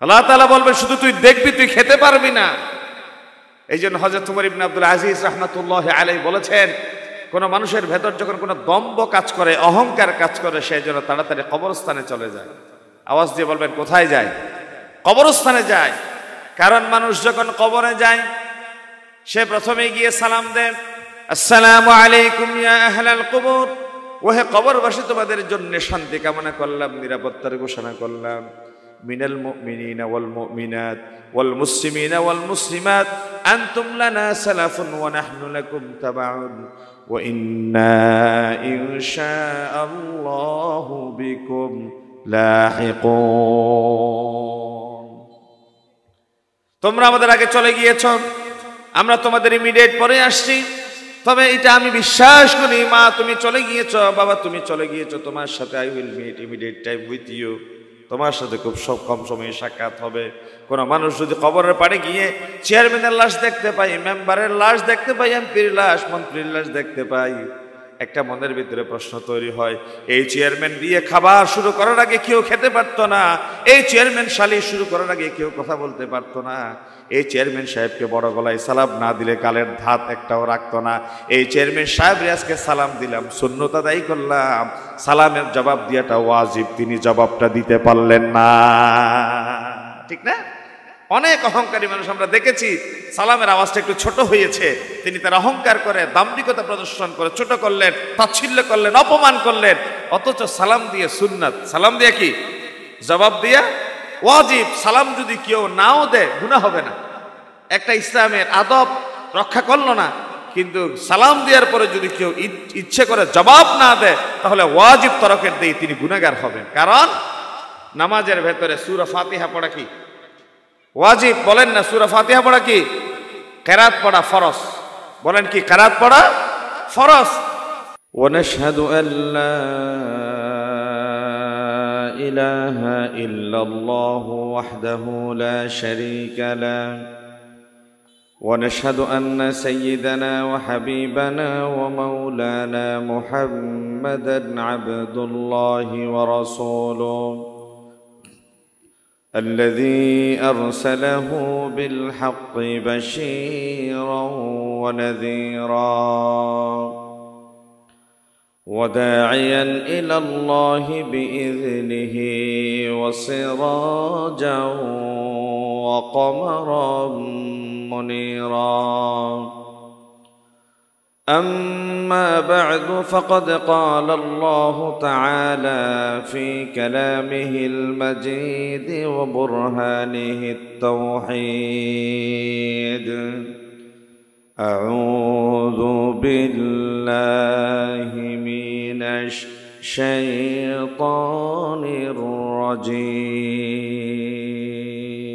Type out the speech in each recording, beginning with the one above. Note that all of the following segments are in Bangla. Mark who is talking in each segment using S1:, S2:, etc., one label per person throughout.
S1: আল্লাহ তাআলা বলবে শুধু তুই দেখবি, তুই খেতে পারবি না। এই জন্য হযরত ওমর ইবনে আব্দুল আজিজ রাহমাতুল্লাহি আলাইহি বলেছেন, কোন মানুষের ভেতর যখন কোনো দম্ভ কাজ করে, অহংকার কাজ করে, সে যেন তাড়াতাড়ি কবরস্থানে চলে যায়। আওয়াজ দিয়ে বলবেন কোথায় যায়? কবরস্থানে যায়। কারণ মানুষ যখন কবরে যায়, সে প্রথমে গিয়ে সালাম দেন, আসসালামু আলাইকুম ইয়া আহলাল কুবুর, ওহে কবরবাসী, তোমাদের জন্য শান্তি কামনা করলাম, নিরাপত্তার ঘোষণা করলাম। মিনাল মুমিনিনা ওয়াল মুমিনাত ওয়াল মুসলিমিনা ওয়াল মুসলিমাত আনতুম লানা সালাফুন ওয়া নাহনু লাকুম তাবাউন ওয়া ইন্না ইনশাআল্লাহু বিকুম লাহিকুন। তোমরা আমাদের আগে চলে গিয়েছো, আমরা তোমাদের ইমিডিয়েট পরে আসছি। তবে এটা আমি বিশ্বাস করি, মা তুমি চলে গিয়েছো, বাবা তুমি চলে গিয়েছো, তোমার সাথে I will meet immediate time with you, তোমার সাথে খুব কম সময়ে সাক্ষাৎ হবে। কোন মানুষ যদি কবরের পাড়ে গিয়ে চেয়ারম্যানের লাশ দেখতে পাই, মেম্বারের লাশ দেখতে পাই, এমপির লাশ, মন্ত্রীর লাশ দেখতে পাই, একটা মনের ভিতরে প্রশ্ন তৈরি হয়, এই চেয়ারম্যান দিয়ে খাবার শুরু করার আগে কেউ খেতে পারতো না, এই চেয়ারম্যান সালিশ শুরু করার আগে কেউ কথা বলতে পারতো না, এই চেয়ারম্যান সাহেবকে বড় গলায় সালাম না দিলে গালের ধাত একটাও রাখতো না, এই চেয়ারম্যান সাহেবরে আজকে সালাম দিলাম, সুন্নত আদায় করলাম, সালামের জবাব দিয়াটা ওয়াজিব, তিনি জবাবটা দিতে পারলেন না। ঠিক না? অনেক অহংকারী মানুষ আমরা দেখেছি, সালামের আওয়াজটা একটু ছোট হয়েছে, তিনি তার অহংকার করে, দাম্ভিকতা প্রদর্শন করে ছোট করলেন, তাচ্ছিল্য করলেন, অপমান করলেন। অথচ সালাম দিয়ে সুন্নাত, সালাম দিয়ে কি জবাব দিয়া ওয়াজিব। সালাম যদি কেউ নাও দেয় গুনাহ হবে না, একটা ইসলামের আদব রক্ষা করলো না। কিন্তু সালাম দেওয়ার পরে যদি কেউ ইচ্ছে করে জবাব না দেয়, তাহলে ওয়াজিব তরকের দিয়ে তিনি গুনাহগার হবেন। কারণ নামাজের ভেতরে সূরা ফাতিহা পড়া কি ওয়াজিব? বলেন না, সূরা ফাতিহা পড়া কি? কিরাত পড়া ফরজ। বলেন কি কিরাত পড়া ফরজ। ওয়া নাশহাদু আল্লা ইলাহা ইল্লাল্লাহু ওয়াহদাহু লা শারীকা লাহু ওয়া নাশহাদু আন্না সাইয়্যিদানা ওয়া হাবিবানা ওয়া মাওলানা মুহাম্মাদান আবদুল্লাহি ওয়া রাসূলুহু الذي أرسله بالحق بشيرا ونذيرا وداعيا إلى الله بإذنه وسراجا وقمرا منيرا. أما بعد فقد قال الله تعالى في كلامه المجيد وبرهانه التوحيد: أعوذ بالله من الشيطان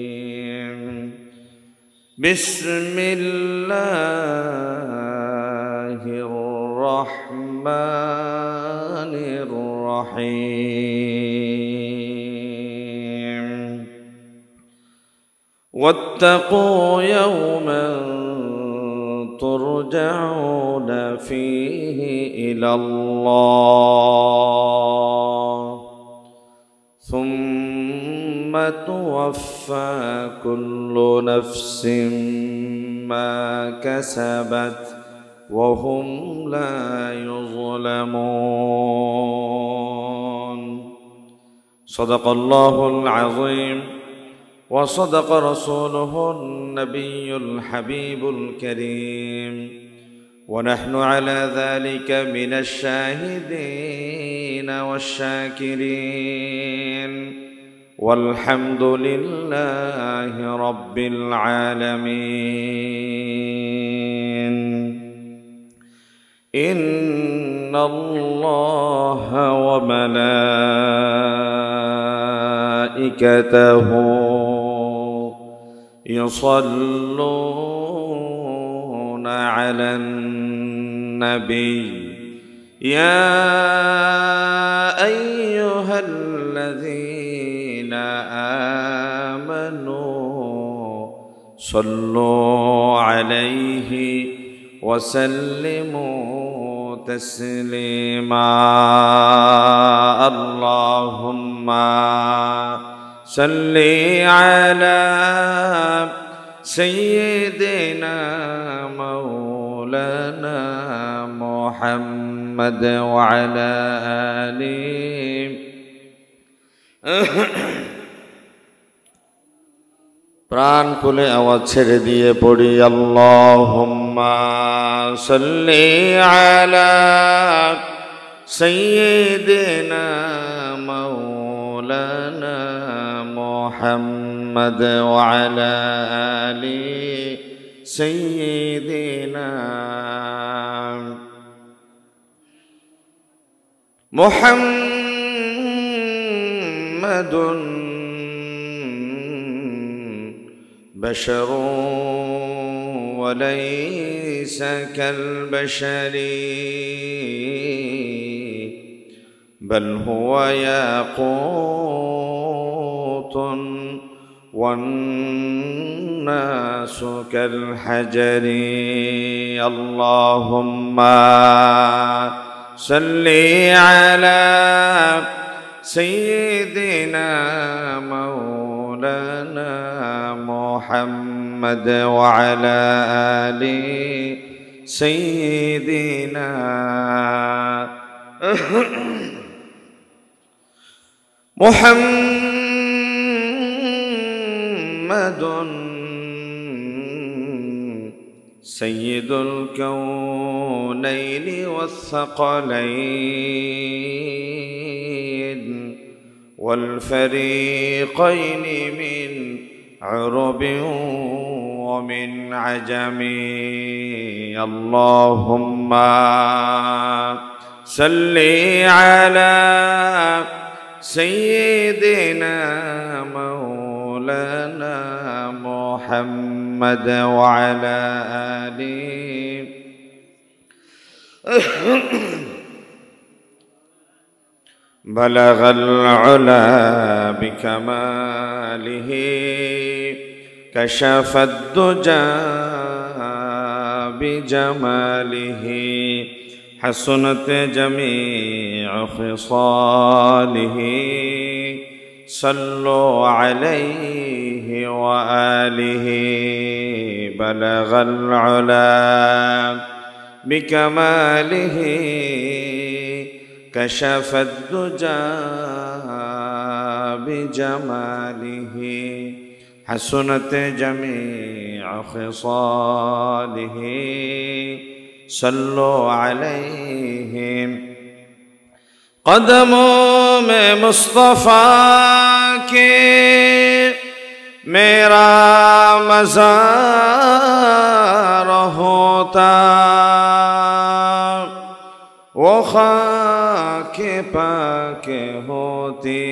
S1: الرجيم. بسم الله الرحمن الرحيم. واتقوا يوما ترجعون فيه إلى الله ثم توفى كل نفس ما كسبت وهم لا يظلمون. صدق الله العظيم وصدق رسوله النبي الحبيب الكريم، ونحن على ذلك من الشاهدين والشاكرين، والحمد لله رب العالمين. إن الله وملائكته يصلون على النبي يا أيها الذين آمنوا صلوا عليه وسلموا تسليما. اللهم صل على سيدنا مولانا محمد وعلى آله প্রাণ খুলে আওয়াজ ছেড়ে দিয়ে পড়ি আল্লাহুম্মা সাল্লি আলা সাইয়্যিদিনা মাওলানা মুহাম্মদ ওয়া আলা আলি সাইয়্যিদিনা মুহাম্মাদুন بشر وليس كالبشر بل هو ياقوت والناس كالحجر اللهم صل على سيدنا مولانا محمد وعلى آل سيدنا محمد سيد الكونين والثقلين والفريقين من عرب ومن عجم اللهم صل على سيدنا مولانا محمد وعلى آله بلغ العلا بكماله كشف الدجى بجماله حسنت جميع خصاله صلوا عليه وآله بلغ العلا بكماله كشف الدجى بجماله حسنت جميع خصاله صلوا عليهم قدموں میں مصطفیٰ کے میرا مزار ہوتا وہ خاک پاک ہوتی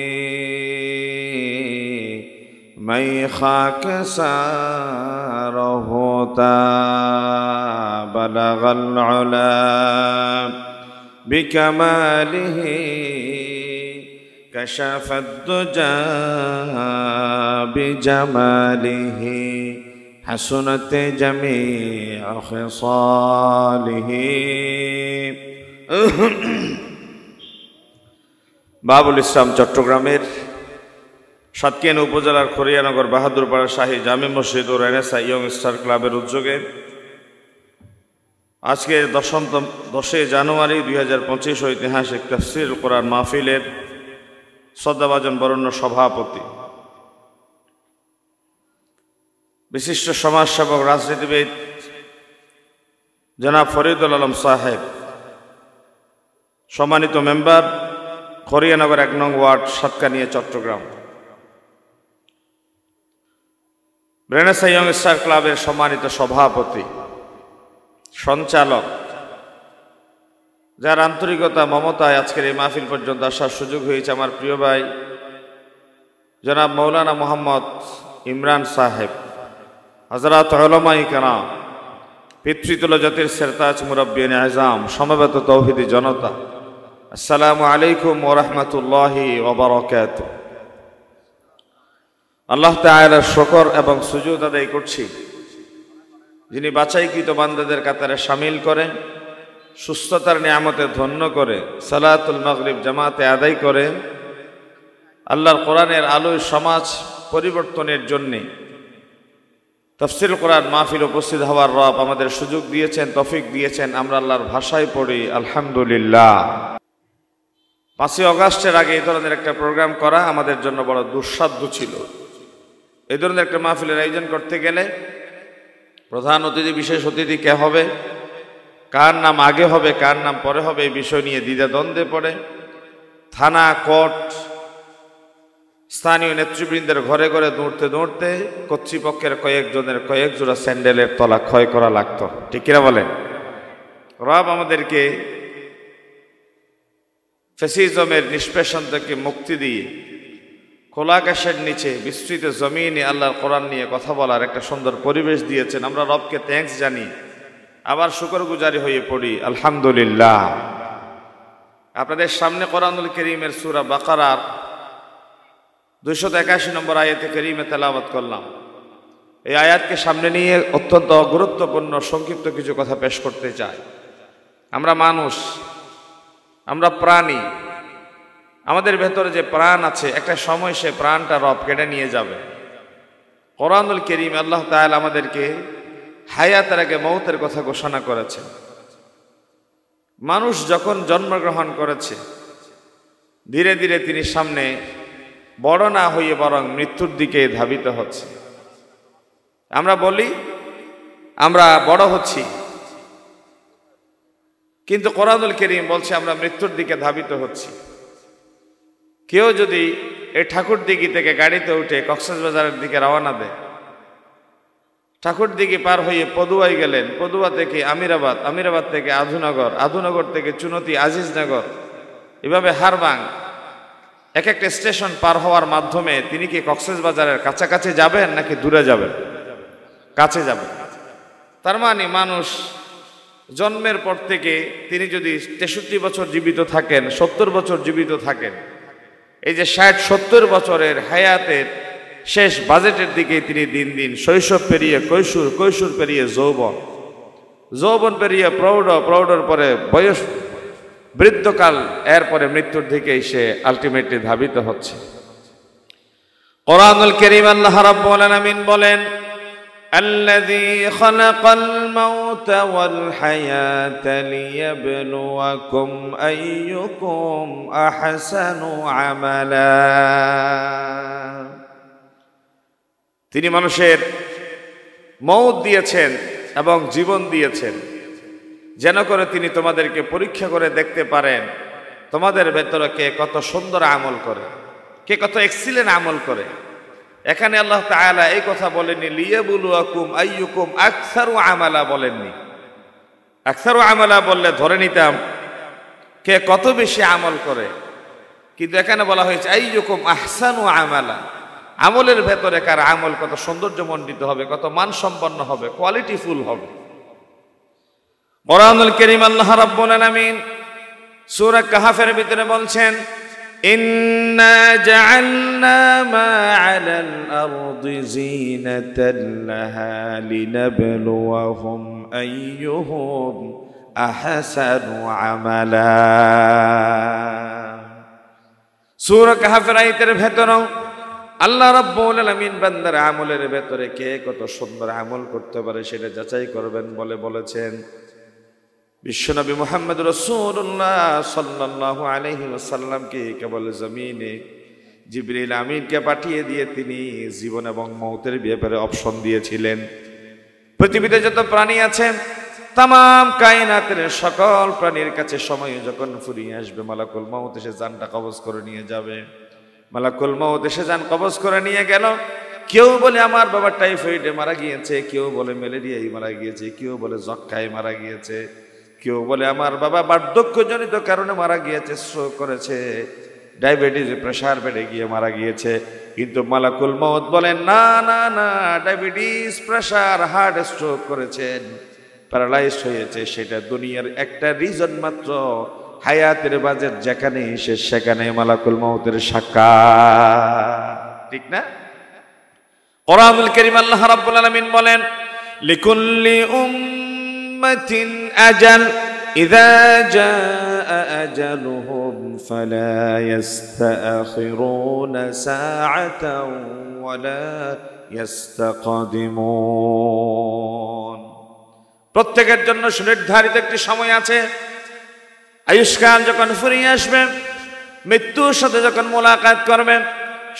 S1: میں خاک سار ہوتا بلغ العلا بكماله كشف الدجى بجماله حسنت جميع خصاله বাবুল ইসলাম চট্টগ্রামের সাতক্ষীরা উপজেলার খরিয়ানগর বাহাদুরপাড়া শাহী জামে মসজিদ ও রেনেসা ইয়ং স্টার ক্লাবের উদ্যোগে আজকে 10 জানুয়ারি 2025 ঐতিহাসিক তাফসীরুল কোরআন মাহফিলের শ্রদ্ধাভাজন বরেণ্য সভাপতি বিশিষ্ট সমাজসেবক রাজনীতিবিদ জনাব ফরিদুল আলম সাহেব, সম্মানিত মেম্বার খরিয়ানগর 1 নং ward Satkania Chattogram, renaissance young star ক্লাবের সম্মানিত সভাপতি সঞ্চালক, যার আন্তরিকতা মমতায় আজকের এই মাহফিল পর্যন্ত আসার সুযোগ হয়েছে আমার প্রিয় ভাই জনাব মৌলানা মোহাম্মদ ইমরান সাহেব, হযরত উলামায়ে কেরাম, পিতৃতুল্য জাতির সেরতাজ মুরব্বিয়ানে আযম, সমবেত তৌহিদি জনতা, আসসালামু আলাইকুম ওয়া রাহমাতুল্লাহি ওয়া বারাকাতুহু। আল্লাহ তাআলার শুকর এবং সুজুদ আদায় করছি, যিনি বাছাইকৃত বান্দাদের কাতারে শামিল করেন, সুস্থতার নিয়ামতে ধন্য করে সালাতুল মাগরিব জামাতে আদায় করে আল্লাহর কোরআনের আলোয় সমাজ পরিবর্তনের জন্যে তাফসীর কোরআন মাহফিল উপস্থিত হওয়ার রব আমাদের সুযোগ দিয়েছেন, তৌফিক দিয়েছেন। আমরা আল্লাহর ভাষায় পড়ি আলহামদুলিল্লাহ। 5ই অগাস্টের আগে এই ধরনের একটা প্রোগ্রাম করা আমাদের জন্য বড় দুঃসাধ্য ছিল। এই ধরনের একটা মাহফিলের আয়োজন করতে গেলে প্রধান অতিথি, বিশেষ অতিথি কে হবে, কার নাম আগে হবে, কার নাম পরে হবে, এই বিষয় নিয়ে দ্বিধাদ্বন্দ্বে পড়ে থানা, কোর্ট, স্থানীয় নেতৃবৃন্দের ঘরে ঘরে দৌড়তে দৌড়তে কর্তৃপক্ষের কয়েকজনের কয়েক জোড়া স্যান্ডেলের তলা ক্ষয় করা লাগতো। ঠিক কিনা বলেন? রব আমাদেরকে ফ্যাসিজমের নিষ্পেষণ থেকে মুক্তি দিয়ে খোলা আকাশের নিচে বিস্তৃত জমিনে আল্লাহর কোরআন নিয়ে কথা বলার একটা সুন্দর পরিবেশ দিয়েছেন। আমরা রবকে থ্যাঙ্কস জানি, আবার শুকরগুজারি হয়ে পড়ি আলহামদুলিল্লাহ। আপনাদের সামনে কোরআনুল কারীমের সূরা বাকারার 281 নম্বর আয়াতে কারীমে তেলাওয়াত করলাম। এই আয়াতকে সামনে নিয়ে অত্যন্ত গুরুত্বপূর্ণ সংক্ষিপ্ত কিছু কথা পেশ করতে চাই। আমরা মানুষ, আমরা প্রাণী, আমাদের ভেতরে যে প্রাণ আছে একটা সময় সে প্রাণটা রব কেড়ে নিয়ে যাবে। কোরআনুল কারীম আল্লাহ তাআলা আমাদেরকে হায়াতের আগে মৌতের কথা ঘোষণা করেছেন। মানুষ যখন জন্মগ্রহণ করেছে ধীরে ধীরে তিনি সামনে বড় না হয়ে বরং মৃত্যুর দিকে ধাবিত হচ্ছে। আমরা বলি আমরা বড় হচ্ছি, কিন্তু কোরআনুল কারীম বলছে আমরা মৃত্যুর দিকে ধাবিত হচ্ছি। কেউ যদি এই ঠাকুরদিঘি থেকে গাড়িতে উঠে কক্সবাজারের দিকে রওনা দেয়, ঠাকুরদিঘি পার হয়ে পদুয়ায় গেলেন, পদুয়া থেকে আমিরাবাদ, আমিরাবাদ থেকে আধুনগর, আধুনগর থেকে চুনতি, আজিজনগর, এভাবে হারবাং, এক একটা স্টেশন পার হওয়ার মাধ্যমে তিনি কি কক্সবাজারের কাছাকাছি যাবেন নাকি দূরে যাবেন? কাছে যাবেন। তার মানে মানুষ জন্মের পর থেকে তিনি যদি 63 বছর জীবিত থাকেন, 70 বছর জীবিত থাকেন, এই যে 60-70 বছরের হায়াতের শেষ বাজেটের দিকে তিনি দিন দিন শৈশব পেরিয়ে কৈশোর, কৈশোর পেরিয়ে যৌবন, যৌবন পেরিয়ে প্রৌঢ়, প্রৌঢ়র পরে বয়স, বৃদ্ধকাল, এরপরে মৃত্যুর দিকেই সে আলটিমেটলি ধাবিত হচ্ছে। কোরআনুল কারীম আল্লাহ রাব্বুল আলামিন বলেন, আল্লাযী খালাকাল মাউতা ওয়াল হায়াতা লিয়াবলুয়াকুম আইয়ুকুম আহসানু আমালা। তিনি মানুষের মওত দিয়েছেন এবং জীবন দিয়েছেন যেন করে তিনি তোমাদেরকে পরীক্ষা করে দেখতে পারেন তোমাদের ভেতরে কে কত সুন্দর আমল করে, কে কত এক্সিলেন্ট আমল করে। এখানে আল্লাহ তাআলা এই কথা বলেননি লিয়াবলুয়াকুম আইয়ুকুম আকসারু আমালা বলেননি। আকসারু আমালা বললে ধরে নিতাম কে কত বেশি আমল করে, কিন্তু এখানে বলা হয়েছে আইয়ুকুম আহসানু আমালা, আমলের ভেতরে কার আমল কত সৌন্দর্যমণ্ডিত হবে, কত মানসম্পন্ন হবে, কোয়ালিটিফুল হবে। কোরআনুল কারীম আল্লাহ রাব্বুল আলামিন সূরা কাহফের ভিতরে বলছেন, ইন্না জাআলনা মা আলাল আরদি যিনাতাল লাহা লিনাবলুয়াহুম আইয়ুহুম আহসানু আমালা। সূরা কাহফের আয়াতের ভেতরেও আল্লাহ রাব্বুল আলামিন বান্দার আমলের ভেতরে কে কত সুন্দর আমল করতে পারে সেটা যাচাই করবেন বলে বলেছেন। বিশ্বনবী মুহাম্মদ রাসূলুল্লাহ সাল্লাল্লাহু আলাইহি ওয়াসাল্লামকে কেবল জমিনে জিবরিল আমিনকে পাঠিয়ে দিয়ে তিনি জীবন এবং মওতের ব্যাপারে অপশন দিয়েছিলেন। পৃথিবীতে যত প্রাণী আছে তামাম কায়নাতের সকল প্রাণীর কাছে সময় যখন ফুরিয়ে আসবে মালাকুল মওত এসে জানটা কবজ করে নিয়ে যাবে। মালাকুল মওত এসে জান কবজ করে নিয়ে গেল। কেউ বলে আমার বাবা টাইফয়েডে মারা গিয়েছে, কেউ বলে ম্যালেরিয়ায় মারা গিয়েছে, কেউ বলে যক্ষ্মায় মারা গিয়েছে, কেউ বলে আমার বাবা বার্ধক্যজনিত কারণে মারা গিয়েছে, স্ট্রোক করেছে, ডায়াবেটিস, প্রেশার বেড়ে গিয়ে মারা গিয়েছে। কিন্তু মালাকুল মওত বলেন না না না, ডায়াবেটিস, প্রেশার, হার্ট স্ট্রোক করেছেন, প্যারালাইজড হয়েছে, সেটা দুনিয়ার একটা রিজন মাত্র। হায়াতের বাজেট যেখানে এসে সেখানে মালাকুল মওতের সাক্ষাৎ, ঠিক না? কোরআনুল কারীম আল্লাহ রাব্বুল আলামিন বলেন, লিকুল্লি উম্মাতিন আজাল إذا جاء أجلهم فلا يستأخرون ساعة ولا يستقدمون প্রত্যেকের জন্য সুনির্ধারিত একটি সময় আছে। আয়ুষ্কাল যখন ফুরিয়ে আসবে, মৃত্যুর সাথে যখন মোলাকাত করবে,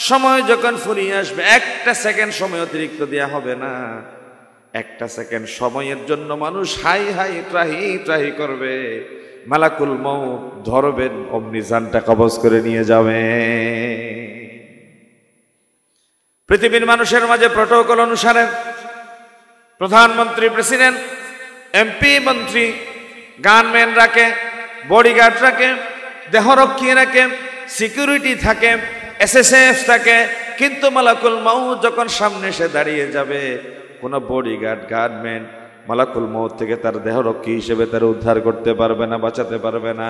S1: সময় যখন ফুরিয়ে আসবে, একটা সেকেন্ড সময় অতিরিক্ত দেওয়া হবে না। একটা সেকেন্ড সময়ের জন্য মানুষ হাই হাই ত্রাহি ত্রাহি করবে, মালাকুল মউত ধরবেন, অমনি জানটা কবজ করে নিয়ে যাবে। পৃথিবীর মানুষের মাঝে প্রটোকল অনুসারে প্রধানমন্ত্রী, প্রেসিডেন্ট, এমপি, মন্ত্রী, গানম্যান রাখে, বডিগার্ড রাখে, দেহরক্ষী রাখে, সিকিউরিটি থাকে, এসএসএফ থাকে। কিন্তু মালাকুল মউত যখন সামনে এসে দাঁড়িয়ে যাবে, কোন বডিগার্ড, গার্ডম্যান মালাকুল মউত থেকে তার দেহরক্ষী হিসেবে তার উদ্ধার করতে পারবে না, বাঁচাতে পারবে না।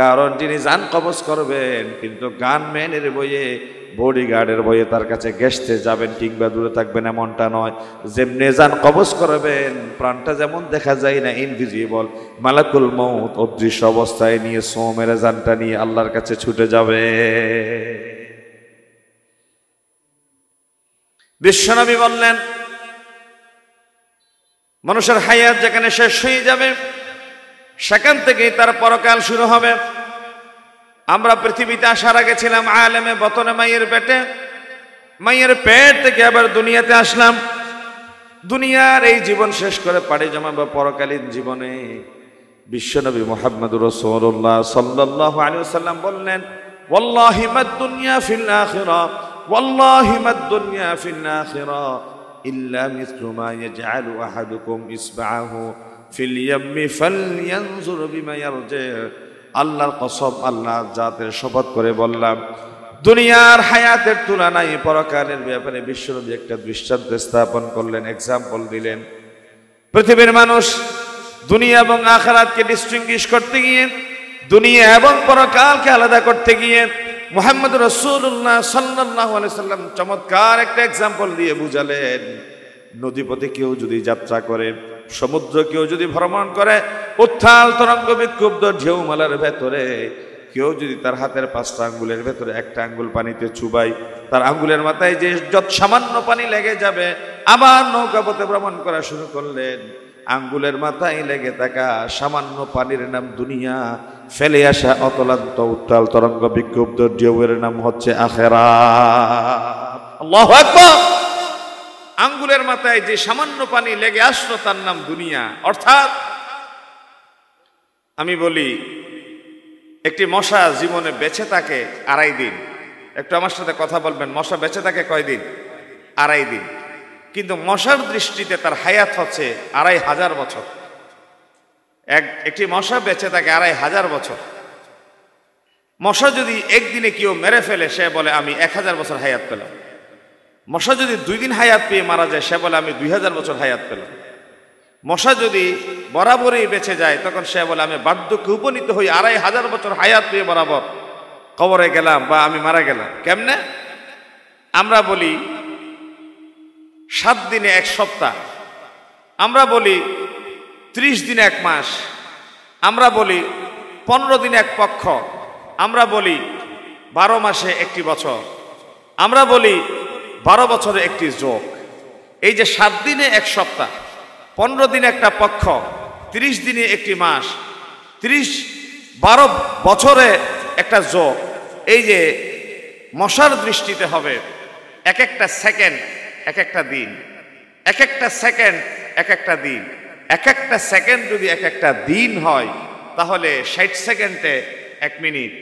S1: কারণ যিনি জান কবজ করবেন, কিন্তু গানম্যানের বইয়ে, বডিগার্ডের বইয়ে তার কাছে ঘেঁষতে যাবেন কিংবা দূরে থাকবেন এমনটা নয়। যেমনি জান কবজ করবেন, প্রাণটা যেমন দেখা যায় না, ইনভিজিবল, মালাকুল মউত অদৃশ্য অবস্থায় নিয়ে সো মেরে জানটা নিয়ে আল্লাহর কাছে ছুটে যাবে। বিশ্বনবী বললেন, মানুষের হায়াত যেখানে শেষ হয়ে যাবে, সেখান থেকেই তার পরকাল শুরু হবে। আমরা পৃথিবীতে আসার আগে ছিলাম আলেমে বতনে মায়ের পেটে, মায়ের পেট থেকে আবার দুনিয়াতে আসলাম। দুনিয়ার এই জীবন শেষ করে পাড়ি জমাবো পরকালীন জীবনে। বিশ্বনবী মুহাম্মদুর রাসূলুল্লাহ সাল্লাল্লাহু আলাইহি ওয়াসাল্লাম বললেন, ওয়াল্লাহি মাদ দুনিয়া ফিল আখিরা, ওয়াল্লাহি মাদ দুনিয়া ফিল আখিরা ইল্লা মিসলু মা ইয়াজআলু আহাদুকুম ইসবা'াহু ফিল ইয়াম্মি ফালয়ানজুর বিমা ইয়ারজি। আল্লাহর কসম, আল্লাহ জাতের শপথ করে বললাম, দুনিয়ার হায়াতের তুলনায় পরকালের ব্যাপারে বিশ্বনবী একটা দৃষ্টান্ত স্থাপন করলেন, এক্সাম্পল দিলেন। পৃথিবীর মানুষ দুনিয়া এবং আখিরাতকে ডিস্টিংগুইশ করতে গিয়ে, দুনিয়া এবং পরকালকে আলাদা করতে গিয়ে মুহাম্মদ রাসূলুল্লাহ সাল্লাল্লাহু আলাইহি সাল্লাম চমৎকার একটা এক্সাম্পল দিয়ে বুঝালেন। নদীপথে কেউ যদি যাত্রা করে, সমুদ্র কেউ যদি ভ্রমণ করে, উত্তাল তরঙ্গ বিক্ষুব্ধ ঢেউমালার ভেতরে কেউ যদি তার হাতের 5টা আঙ্গুলের ভেতরে একটা আঙ্গুল পানিতে চুবাই, তার আঙ্গুলের মাথায় যে যত সামান্য পানি লেগে যাবে, আবার নৌকাপথে ভ্রমণ করা শুরু করলেন। আঙ্গুলের মাথায় লেগে থাকা সামান্য পানির নাম দুনিয়া, ফেলে আসা অতলান্ত উত্তাল তরঙ্গ বিক্ষুব্ধ ঢেউয়ের নাম হচ্ছে আখিরাত। আল্লাহু আকবার। আঙ্গুলের মাথায় যে সামান্য পানি লেগে আসলো তার নাম দুনিয়া। অর্থাৎ আমি বলি, একটি মশা জীবনে বেঁচে থাকে 2.5 দিন। একটু আমার সাথে কথা বলবেন, মশা বেঁচে থাকে কয়দিন? 2.5 দিন। কিন্তু মশার দৃষ্টিতে তার হায়াত হচ্ছে 2,500 বছর। একটি মশা বেঁচে থাকে 2,500 বছর। মশা যদি একদিনে কেউ মেরে ফেলে, সে বলে আমি 1000 বছর হায়াত পেলাম। মশা যদি 2 দিন হায়াত পেয়ে মারা যায়, সে বলে আমি 2000 বছর হায়াত পেলাম। মশা যদি বরাবরই বেঁচে যায়, তখন সে বলে আমি বার্ধক্যে উপনীত হই 2,500 বছর হায়াত পেয়ে বরাবর কবরে গেলাম বা আমি মারা গেলাম। কেমনে? আমরা বলি 7 দিনে 1 সপ্তাহ, আমরা বলি 30 দিনে 1 মাস, আমরা বলি 15 দিনে 1 পক্ষ, আমরা বলি 12 মাসে 1টি বছর, আমরা বলি 12 বছরে 1টি যোগ। এই যে 7 দিনে 1 সপ্তাহ, 15 দিনে 1টা পক্ষ, 30 দিনে 1টি মাস, 12 বছরে 1টা যোগ। এই যে মশার দৃষ্টিতে হবে এক একটা সেকেন্ড এক একটা দিন, এক একটা সেকেন্ড এক একটা দিন। এক একটা সেকেন্ড যদি এক একটা দিন হয়, তাহলে 60 সেকেন্ডে 1 মিনিট,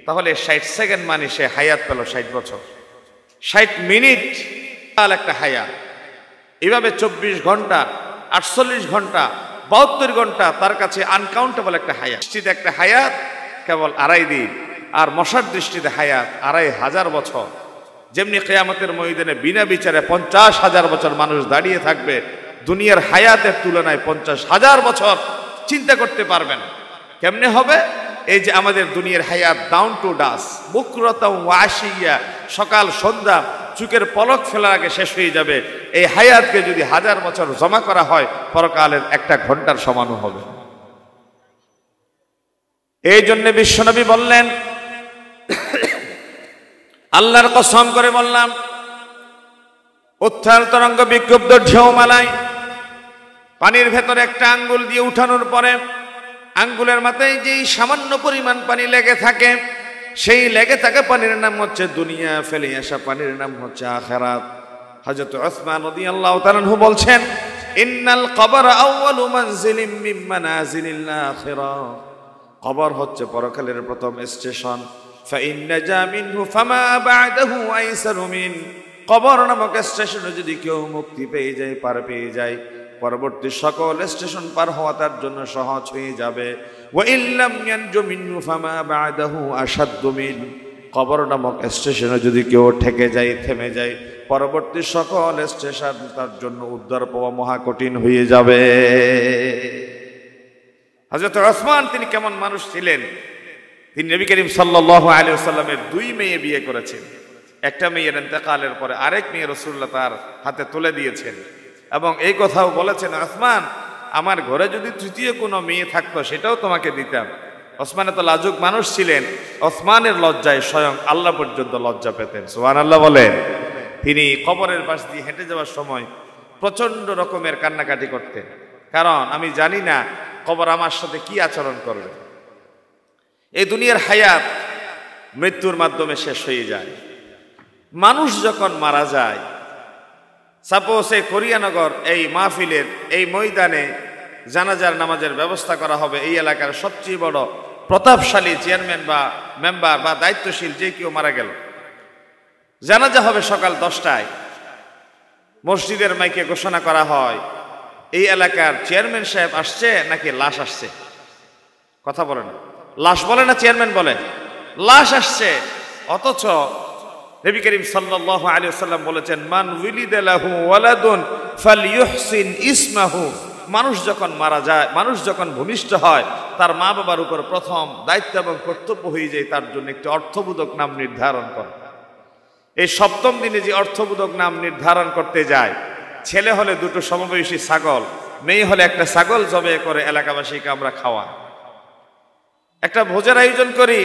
S1: তাহলে 60 সেকেন্ড মানে সে হায়াত পেল 60 বছর। 60 মিনিট একটা হায়াত। এইভাবে 24 ঘন্টা, 48 ঘন্টা, 72 ঘন্টা তার কাছে আনকাউন্টেবল একটা হায়াত। দৃষ্টিতে একটা হায়াত কেবল 2.5 দিন, আর মশার দৃষ্টিতে হায়াত 2,500 বছর। যেমনি কিয়ামতের ময়দানে বিনা বিচারে 50,000 বছর মানুষ দাঁড়িয়ে থাকবে, দুনিয়ার হায়াতের তুলনায় 50,000 বছর চিন্তা করতে পারবেন। কেমনে হবে? এই যে আমাদের দুনিয়ার হায়াত ডাউন টু ডাস, বুকরাতাও ওয়া আশিয়া, সকাল সন্ধ্যা চোখের পলক ফেলার আগে শেষ হয়ে যাবে। এই হায়াতকে যদি 1000 বছর জমা করা হয়, পরকালের 1 ঘন্টার সমানও হবে। এই জন্য বিশ্বনবী বললেন, আল্লাহর কসম করে বললাম, উত্থাল তরঙ্গ বিক্ষুব্ধ ঢেউমালায় পানির ভেতরে একটা আঙ্গুল দিয়ে উঠানোর পরে আঙ্গুলের মাথায় যেই সামান্য পরিমাণ পানি লেগে থাকে, সেই লেগে থাকা পানির নাম হচ্ছে দুনিয়া, ফেলে আসা পানির নাম হচ্ছে আখিরাত। হযরত উসমান রাদিয়াল্লাহু তাআলা আনহু বলছেন, ইন্নাল কবর আউয়ালু মানজিলিম মিন মানাজিলিল আখিরাহ, কবর হচ্ছে পরকালের প্রথম স্টেশন। ফাইন নাজা মিনহু ফামা বা'দাহু আইসারু মিন, কবর নামক স্টেশনে যদি কেউ মুক্তি পেয়ে যায়, পার পেয়ে যায়, পরবর্তী সকল স্টেশন পার হওয়া তার জন্য সহজ হয়ে যাবে। ওয়া ইল্লাম ইয়ানজু মিনহু ফামা বা'দাহু আশাদ্দু মিন, কবর নামক স্টেশনে যদি কেউ ঠেকে যায়, থেমে যায়, পরবর্তী সকল স্টেশন তার জন্য উদ্ধার পাওয়া মহা কঠিন হয়ে যাবে। হযরত ওসমান তিনি কেমন মানুষ ছিলেন? তিনি নবী করিম সাল্লাল্লাহু আলাইহি ওয়াসাল্লামের 2 মেয়ে বিয়ে করেছেন। একটা মেয়ের ইন্তেকালের পরে আরেক মেয়ে রাসূলুল্লাহ তার হাতে তুলে দিয়েছেন এবং এই কথাও বলেছেন, ওসমান আমার ঘরে যদি তৃতীয় কোনো মেয়ে থাকতো সেটাও তোমাকে দিতাম। ওসমান এত লাজুক মানুষ ছিলেন, ওসমানের লজ্জায় স্বয়ং আল্লাহ পর্যন্ত লজ্জা পেতেন। সুবহানাল্লাহ বলেন। তিনি কবরের পাশ দিয়ে হেঁটে যাওয়ার সময় প্রচন্ড রকমের কান্নাকাটি করতেন, কারণ আমি জানি না কবর আমার সাথে কি আচরণ করবে। এই দুনিয়ার হায়াত মৃত্যুর মাধ্যমে শেষ হয়ে যায়। মানুষ যখন মারা যায়, সাপোজ এই কোরিয়ানগর এই মাহফিলের এই ময়দানে জানাজার নামাজের ব্যবস্থা করা হবে, এই এলাকার সবচেয়ে বড় প্রতাপশালী চেয়ারম্যান বা মেম্বার বা দায়িত্বশীল যে কেউ মারা গেল, জানাজা হবে সকাল 10টায়। মসজিদের মাইকে ঘোষণা করা হয়, এই এলাকার চেয়ারম্যান সাহেব আসছে নাকি লাশ আসছে? কথা বলে না, লাশ বলে না চেয়ারম্যান বলে, লাশ আসছে। অথচ নবী করিম সাল্লাল্লাহু আলাইহি ওয়াসাল্লাম বলেছেন, মান উলিদা লাহু ওয়ালাদুন ফালইউহসিন ইসমাহু, মানুষ যখন মারা যায়, মানুষ যখন ভূমিষ্ঠ হয়, তার মা বাবার উপর প্রথম দায়িত্ব এবং কর্তব্য হয়ে যায় তার জন্য একটি অর্থবোধক নাম নির্ধারণ করা। এই 7ম দিনে যে অর্থবোধক নাম নির্ধারণ করতে যায়, ছেলে হলে 2টো সমবয়সী ছাগল, মেয়ে হলে একটা ছাগল জবে করে এলাকাবাসীকে আমরা খাওয়া, একটা ভোজের আয়োজন করি।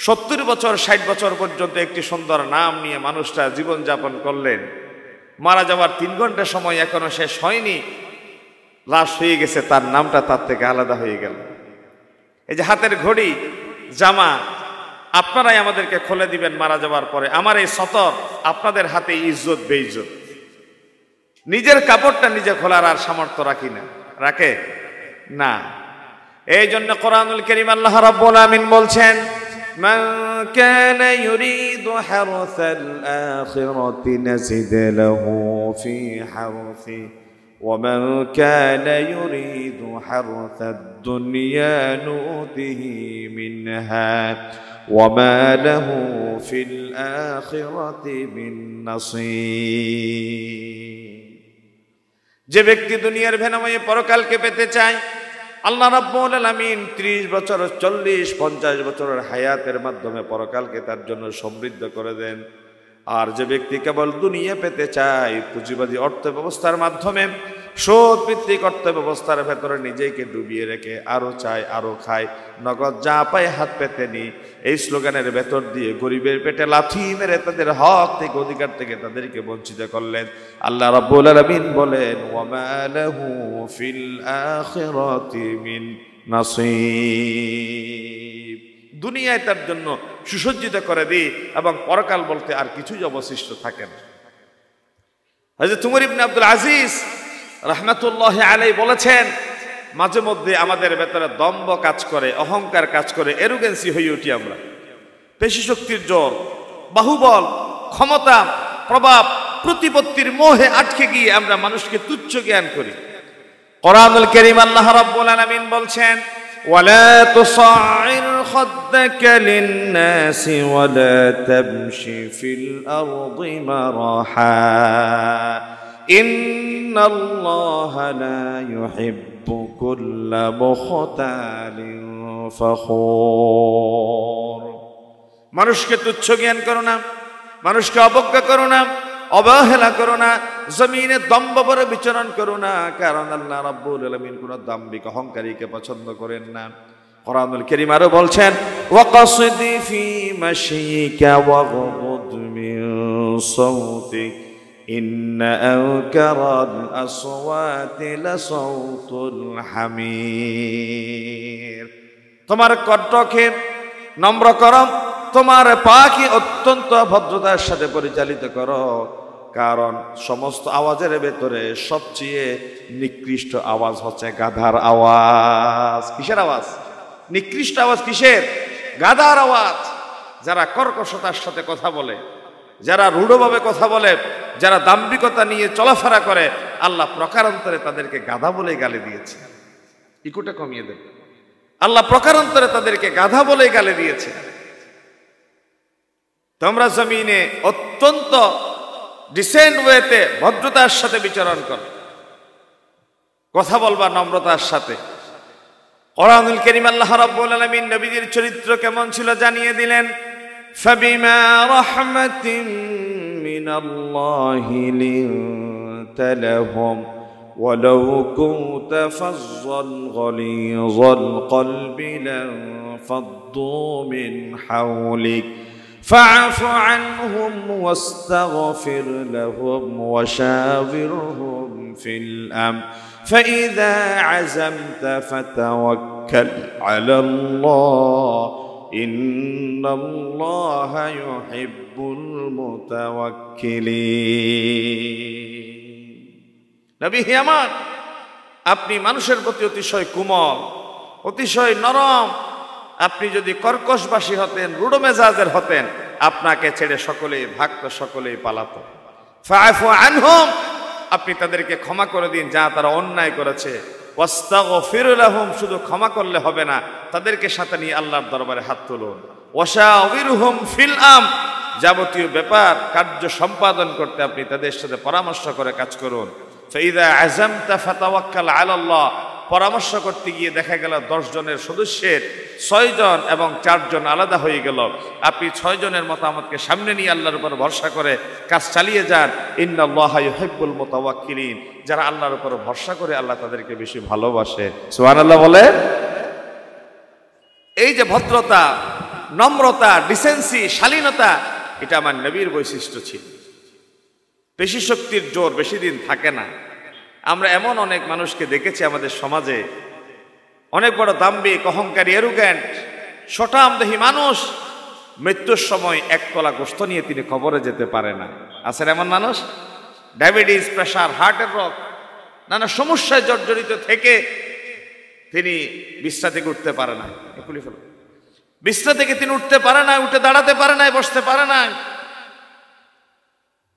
S1: 70 বছর 60 বছর পর্যন্ত একটি সুন্দর নাম নিয়ে মানুষটা জীবনযাপন করলেন। মারা যাওয়ার 3 ঘন্টা সময় এখনো শেষ হয়নি, লাশ হয়ে গেছে, তার নামটা তার থেকে আলাদা হয়ে গেল। এই যে হাতের ঘড়ি, জামা আপনারাই আমাদেরকে খুলে দিবেন মারা যাওয়ার পরে, আমার এই সতর আপনাদের হাতে ইজ্জত বেইজ্জত। নিজের কাপড়টা নিজে খোলার আর সামর্থ্য রাখি না, রাখে না। এই জন্য কোরআনুল কারীম আল্লাহ রাব্বুল আমিন বলছেন, মান কানা ইউরিদু হারসাল আখিরাতি নাজিদ লাহু ফি হারসি ওয়া মান কানা ইউরিদু হারসাদ দুনিয়া নুতিহি মিনহা ওয়া মা লাহু ফিল আখিরাতি মিন নাসীব। যে ব্যক্তি দুনিয়ার বিনিময়ে পরকালকে পেতে চায়, আল্লাহ রাব্বুল আলামিন 30 বছর 40 50 বছরের হায়াতের মাধ্যমে পরকালকে তার জন্য সমৃদ্ধ করে দেন। আর যে ব্যক্তি কেবল দুনিয়া পেতে চায়, পুঁজিবাদী অর্থ ব্যবস্থার মাধ্যমে সুদ ভিত্তিক অর্থ ব্যবস্থার ভেতরে নিজেকে ডুবিয়ে রেখে আরো চায়, আরো খায়, নগদ যা পায় হাত পেতে নি, এই স্লোগানের ভেতর দিয়ে গরিবের পেটে লাথি মেরে তাদের হক থেকে, অধিকার থেকে তাদেরকে বঞ্চিত করলেন। আল্লাহ রাব্বুল আলামিন বলেন, ওয়া মা লাহু ফিল আখিরাতি মিন নাসীব। দুনিয়ায় তার জন্য সুসজ্জিত করে দিই এবং পরকাল বলতে আর কিছুই অবশিষ্ট থাকে না। হযরত উমর ইবনে আব্দুল আজিজ রাহমাতুল্লাহি আলাইহি বলেছেন, মাঝে মধ্যে আমাদের ভেতরে দম্ভ কাজ করে, অহংকার কাজ করে, এরোগেন্সি হয়ে উঠি আমরা। পেশি শক্তির জোর, বাহুবল, ক্ষমতা, প্রভাব, প্রতিপত্তির মোহে আটকে গিয়ে আমরা মানুষকে তুচ্ছ জ্ঞান করি। কোরআনুল কারীম আল্লাহ রাব্বুল আলামিন বলছেন, ওয়ালা তুসাইর খাদ্দাকা লিন-নাসি ওয়ালা তামশি ফিল আরদি মারাহা ইন্নাল্লাহা লা ইউহিব্বু কুল্লা মুখতালিন ফখুর। মানুষকে তুচ্ছ জ্ঞান করো না, মানুষকে অবজ্ঞা করো না, অবহেলা করো না, জমিনে দম্ভ ভরে বিচরণ করো না, কারণ আল্লাহ রাব্বুল আলামিন কোন দাম্ভিক অহংকারীকে পছন্দ করেন না। কোরআনুল কারীম আরো বলছেন ওয়াকাসিদি ফি মাশিকা ওয়াগহুদ মিন সাওতিক ইন্না আনকারাল আসওয়াতি লাসাউতুল হামির। তোমার কণ্ঠকে নম্র করো, তোমার পাকে অত্যন্ত ভদ্রতার সাথে পরিচালিত করো, কারণ সমস্ত আওয়াজের ভেতরে সবচেয়ে নিকৃষ্ট আওয়াজ হচ্ছে গাধার আওয়াজ। কিসের আওয়াজ? নিকৃষ্ট আওয়াজ কিসের? গাধার আওয়াজ। যারা কর্কশতার সাথে কথা বলে, যারা রূঢ়ভাবে কথা বলে, যারা দাম্ভিকতা নিয়ে চলাফেরা করে, আল্লাহ প্রকারান্তরে তাদেরকে গাধা বলে গালি দিয়েছে। ইকুটা কমিয়ে দেবে। আল্লাহ প্রকারান্তরে তাদেরকে গাধা বলে গালি দিয়েছে। তোমরা জমিনে অত্যন্ত ডিসেন্ট ওয়েতে ভদ্রতার সাথে বিচরণ করো, কথা বলবা নম্রতার সাথে। কোরআনুল কারীম আল্লাহ রাব্বুল আলামিন নবীজির চরিত্র কেমন ছিল জানিয়ে দিলেন। ফাবিমা রাহমাতিন মিনাল্লাহি লিনতা লাহুম ওয়ালাউ কুনতা ফাযযান গালিযাল কলবি লানফাদ্দু মিন হাওলিক فاعف عنهم واستغفر لهم وشاورهم في الأمر فإذا عزمت فتوكل على الله إن الله يحب المتوكلين। নবী হে আমার, আপনি মানুষের প্রতি অতিশয় কোমল, অতিশয় নরম। আপনি যদি কর্কশবাসী হতেন, রূঢ় মেজাজের হতেন, আপনাকে ছেড়ে সকলেই ভাগত, সকলেই পালাতো। ফাআফু আনহুম, আপনি তাদেরকে ক্ষমা করে দিন যা তারা অন্যায় করেছে। ওয়াস্তাগফির লাহুম, শুধু ক্ষমা করলে হবে না, তাদেরকে সাথে নিয়ে আল্লাহর দরবারে হাত তুলুন। ওয়াশাওিরহুম ফিল আমর, যাবতীয় ব্যাপার কার্য সম্পাদন করতে আপনি তাদের সাথে পরামর্শ করে কাজ করুন। ফাইযা আযামতা ফাতাওয়াক্কাল আলাল্লাহ, পরামর্শ করতে গিয়ে দেখা গেল 10 জনের সদস্যের 6 জন এবং 4 জন আলাদা হয়ে গেল। আপনি 6 জনের মতামতকে সামনে নিয়ে আল্লাহর উপর ভরসা করে কাজ চালিয়ে যান। ইন্নাল্লাহা ইউহিব্বুল মুতাওয়াক্কিলিন, যারা আল্লাহর উপর ভরসা করে আল্লাহ তাদেরকে বেশি ভালোবাসে। সুবহানাল্লাহ বলে। এই যে ভদ্রতা, নম্রতা, ডিসেন্সি, শালীনতা, এটা আমার নবীর বৈশিষ্ট্য ছিল। পেশি শক্তির জোর বেশি দিন থাকে না। আমরা এমন অনেক মানুষকে দেখেছি আমাদের সমাজে, অনেক বড় দাম্ভিক, অহংকারী, এরোগ্যান্ট, শটামদেহী মানুষ, মৃত্যুর সময় 1 তলা গোশত নিয়ে তিনি কবরে যেতে পারে না। আছেন এমন মানুষ? ডায়াবেটিস, প্রেশার, হার্টের রোগ, নানা সমস্যায় জর্জরিত থেকে তিনি বিছনা থেকে উঠতে পারে না। বিছনা থেকে তিনি উঠতে পারে না, উঠে দাঁড়াতে পারে না, বসতে পারে না।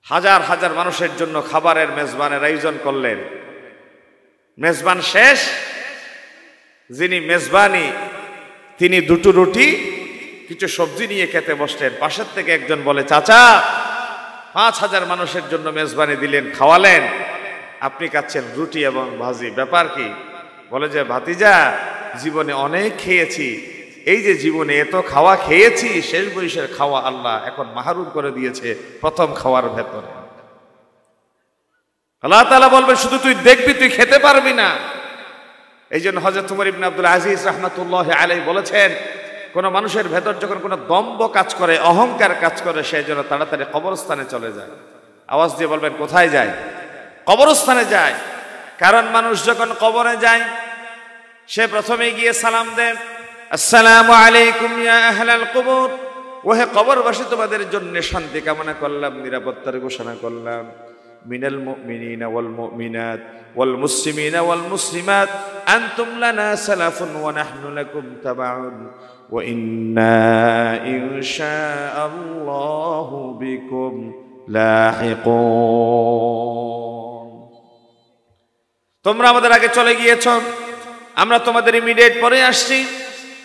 S1: হাজার হাজার মানুষের জন্য খাবারের মেজবানের আয়োজন করলেন। মেজবান শেষ, যিনি মেজবানি তিনি 2টো রুটি কিছু সবজি নিয়ে খেতে বসলেন। পাশের থেকে একজন বলে, চাচা 5000 মানুষের জন্য মেজবানি দিলেন, খাওয়ালেন, আপনি খাচ্ছেন রুটি এবং ভাজি, ব্যাপার কি? বলে যে, ভাতিজা জীবনে অনেক খেয়েছি, এই যে জীবনে এত খাওয়া খেয়েছি, শেষ বয়সের খাওয়া আল্লাহ এখন মাহরুম করে দিয়েছে প্রথম খাওয়ার ভেতরে। আল্লাহ তাআলা বলবে, শুধু তুই দেখবি, তুই খেতে পারবি না। এই জন্য হযরত ওমর ইবনে আব্দুল আজিজ রাহমাতুল্লাহি আলাইহি বলেছেন, কোন মানুষের ভেতর যখন কোনো দম্ভ কাজ করে, অহংকার কাজ করে, সে যেন তাড়াতাড়ি কবরস্থানে চলে যায়। আওয়াজ দিয়ে বলবেন, কোথায় যায়? কবরস্থানে যায়। কারণ মানুষ যখন কবরে যায়, সে প্রথমে গিয়ে সালাম দেয়, আসসালামু আলাইকুম ইয়া আহলাল কুবুর, ওহে কবরবাসী, তোমাদের জন্য শান্তি কামনা করলাম, নিরাপত্তার ঘোষণা করলাম। মিনাল মুমিনিনা ওয়াল মুমিনাত ওয়াল মুসলিমিনা ওয়াল মুসলিমাত আনতুম লানা সালাফুন ওয়া নাহনু লাকুম তাবাউন ওয়া ইন্না ইনশাআল্লাহু বিকুম লাহিকুন। তোমরা আমাদের আগে চলে গিয়েছো, আমরা তোমাদের ইমিডিয়েট পরে আসছি।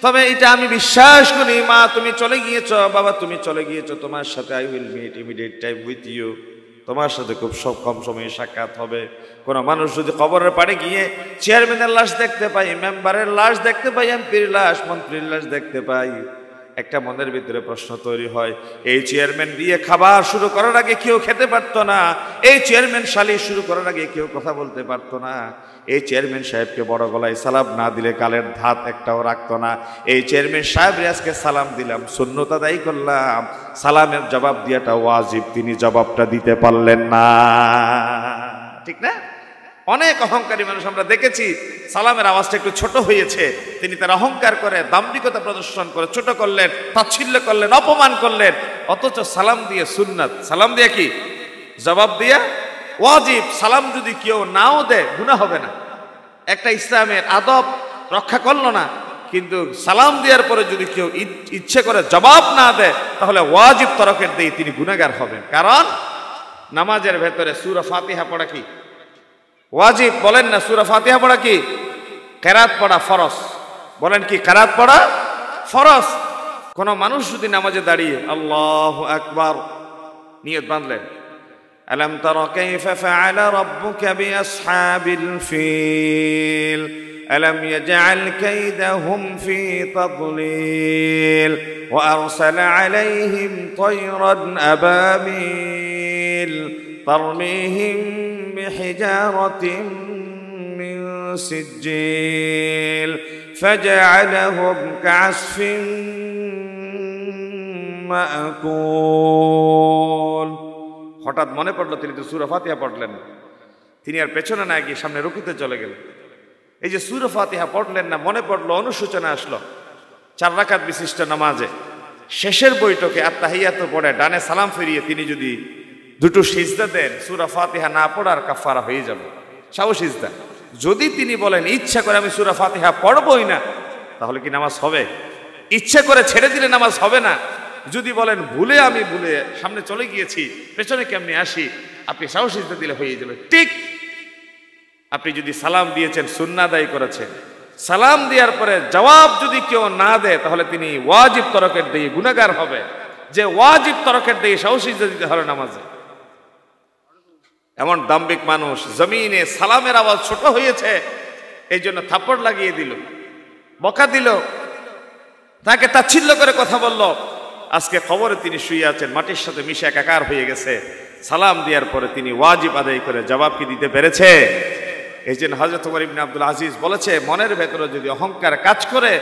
S1: তবে এটা আমি বিশ্বাস করি, মা তুমি চলে গিয়েছো, বাবা তুমি চলে গিয়েছো, তোমার সাথে I will meet immediate time with you. তোমার সাথে খুব কম সময়ে সাক্ষাৎ হবে। কোনো মানুষ যদি কবরের পাড়ে গিয়ে চেয়ারম্যানের লাশ দেখতে পাই, মেম্বারের লাশ দেখতে পাই, এমপির লাশ, মন্ত্রীর লাশ দেখতে পাই, একটা মনের ভিতরে প্রশ্ন তৈরি হয়, এই চেয়ারম্যান দিয়ে খাবার শুরু করার আগে কেউ খেতে পারতো না, এই চেয়ারম্যান শালি শুরু করার আগে কেউ কথা বলতে পারতো না, এই চেয়ারম্যান সাহেবকে বড় গলায় সালাম না দিলে গালের ধাত একটাও রাখতো না, এই চেয়ারম্যান সাহেব আজকে সালাম দিলাম, সুন্নত আদায় করলাম, সালামের জবাব দিয়াটা ওয়াজিব, তিনি জবাবটা দিতে পারলেন না। ঠিক না? অনেক অহংকারী মানুষ আমরা দেখেছি, সালামের আওয়াজটা একটু ছোট হয়েছে, তিনি তার অহংকার করে দাম্ভিকতা প্রদর্শন করে ছোট করলেন, তাচ্ছিল্য করলেন, অপমান করলেন, অথচ সালাম দিয়ে সুন্নাত, সালাম দিয়ে কি জবাব দিয়া ওয়াজিব। সালাম যদি কেউ নাও দেয় গুনাহ হবে না, একটা ইসলামের আদব রক্ষা করলো না, কিন্তু সালাম দেওয়ার পরে যদি কেউ ইচ্ছে করে জবাব না দেয় তাহলে ওয়াজিব তরকের দিয়ে তিনি গুনাহগার হবেন। কারণ নামাজের ভেতরে সূরা ফাতিহা পড়া কি ওয়াজিব? বলেন না, সূরা ফাতিহা পড়া কি? কেরাত পড়া ফরজ। বলেন কি কেরাত পড়া ফরজ? কোন মানুষ যদি নামাজে দাঁড়িয়ে আল্লাহু আকবার নিয়ত বাঁধলেন, আলাম তারা কাইফা ফাআলা রাব্বুকা বিআসহাবিল ফিল আলাম ইয়াজআল কাইদাহুম ফি তাদলিল ওয়া আরসালা আলাইহিম তায়রান আবাবিল তারমিহিম বিহিজারাতিন মিন সিজ্জিল ফাজআলাহুম কা'আসফিন মা'কুল। হঠাৎ মনে পড়লো তিনি তো সূরা ফাতিহা পড়লেন না, তিনি আর পেছনে না গিয়ে সামনে রুকুতে চলে গেলেন। এই যে সূরা ফাতিহা পড়লেন না, মনে পড়লো, অনুশোচনা আসলো। 4 রাকাত বিশিষ্ট নামাজে শেষের বৈঠকে আত্তাহিয়াত পড়ে ডানে সালাম ফিরিয়ে তিনি যদি দুটো সিজদা দেন, সূরা ফাতিহা না পড়ার কাফারা হয়ে যাবে, সাও সিজদা। যদি তিনি বলেন ইচ্ছা করে আমি সূরা ফাতিহা পড়বই না, তাহলে কি নামাজ হবে? ইচ্ছা করে ছেড়ে দিলে নামাজ হবে না। যদি বলেন ভুলে আমি ভুলে সামনে চলে গিয়েছি, পেছনে কেমনে আসি, আপনি সাও সিজদা দিলে হয়ে যাবে। ঠিক আপনি যদি সালাম দিয়েছেন, সুন্নাহ আদায় করেছেন, সালাম দেওয়ার পরে জবাব যদি কেউ না দেয় তাহলে তিনি ওয়াজিব তরকের দিয়ে গুনাহগার হবে। যে ওয়াজিব তরকের দিয়ে সাও সিজদা দিতে হবে নামাজে। এমন দাম্ভিক মানুষ, জমিনে সালামের আওয়াজ ছোট হয়েছে এই জন্য থাপ্পড় লাগিয়ে দিল, বকা দিল, তাকে তাচ্ছিল্য করে কথা বলল। আজকে খবরে তিনি শুয়ে আছেন, মাটির সাথে মিশে একাকার হয়ে গেছে। সালাম দেওয়ার পরে তিনি ওয়াজিব আদায় করে জবাব কি দিতে পেরেছে? এই জন্য হযরত ওমর ইবনে আব্দুল আজিজ বলেছে, মনের ভেতরে যদি অহংকার কাজ করে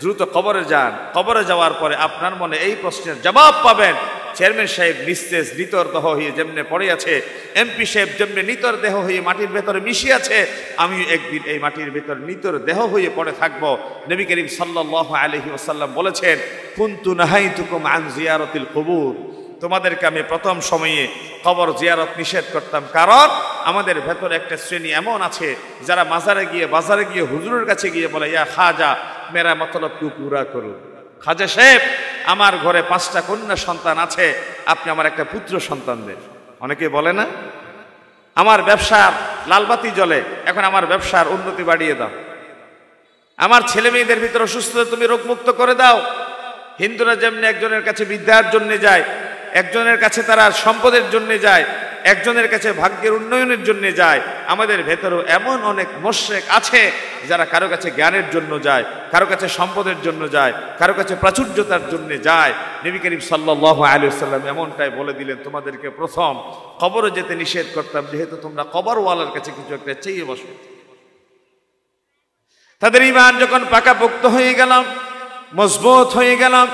S1: দ্রুত কবরে যান। কবরে যাওয়ার পরে আপনার মনে এই প্রশ্নের জবাব পাবেন, চেয়ারম্যান সাহেব নিস্তেজ নিতর দেহ হয়ে যেমনে পড়ে আছে, এমপি সাহেব যেমনে নিতর দেহ হয়ে মাটির ভেতরে মিশে আছে, আমিও একদিন এই মাটির ভেতর নিতর দেহ হয়ে পড়ে থাকবো। নবী করিম সাল্লাল্লাহু আলাইহি ওয়াসাল্লাম বলেছেন, কুনতু নাহাইতুকুম আন জিয়ারাতিল কুবুর, তোমাদেরকে আমি প্রথম সময়ে কবর জিয়ারত নিষেধ করতাম। কারণ আমাদের ভেতরে একটা শ্রেণী এমন আছে যারা মাজারে গিয়ে বাজারে গিয়ে হুজুরের কাছে গিয়ে বলে, ইয়া খাজা মেরা মতলব কু পুরা করুন। খাজা সাহেব আমার ঘরে 5টা কন্যা সন্তান আছে, আপনি আমার একটা পুত্র সন্তান দেন। অনেকে বলে না, আমার ব্যবসার লালবাতি জ্বলে, এখন আমার ব্যবসার উন্নতি বাড়িয়ে দাও, আমার ছেলে মেয়েদের ভিতরে অসুস্থতা তুমি রোগমুক্ত করে দাও। হিন্দুরা যেমনি একজনের কাছে বিদ্যার জন্য যায়, একজনের কাছে তারা সম্পদের জন্য যায়, একজনের কাছে ভাগ্যের উন্নয়নের জন্য যায়, আমাদের ভেতরেও এমন অনেক মুশরিক আছে যারা কারো কাছে জ্ঞানের জন্য যায়, কারো কাছে সম্পদের জন্য যায়, কারো কাছে প্রাচুর্যতার জন্য যায়। নবী করিম সাল্লাল্লাহু আলাইহি ওয়াসাল্লাম এমনটাই বলে দিলেন, তোমাদেরকে প্রথম কবরে যেতে নিষেধ করতাম, যেহেতু তোমরা কবরওয়ালার কাছে কিছু একটা চেয়ে বসো। তাদের ঈমান যখন পাকাপোক্ত হয়ে গেলাম, মজবুত হয়ে গেলাম,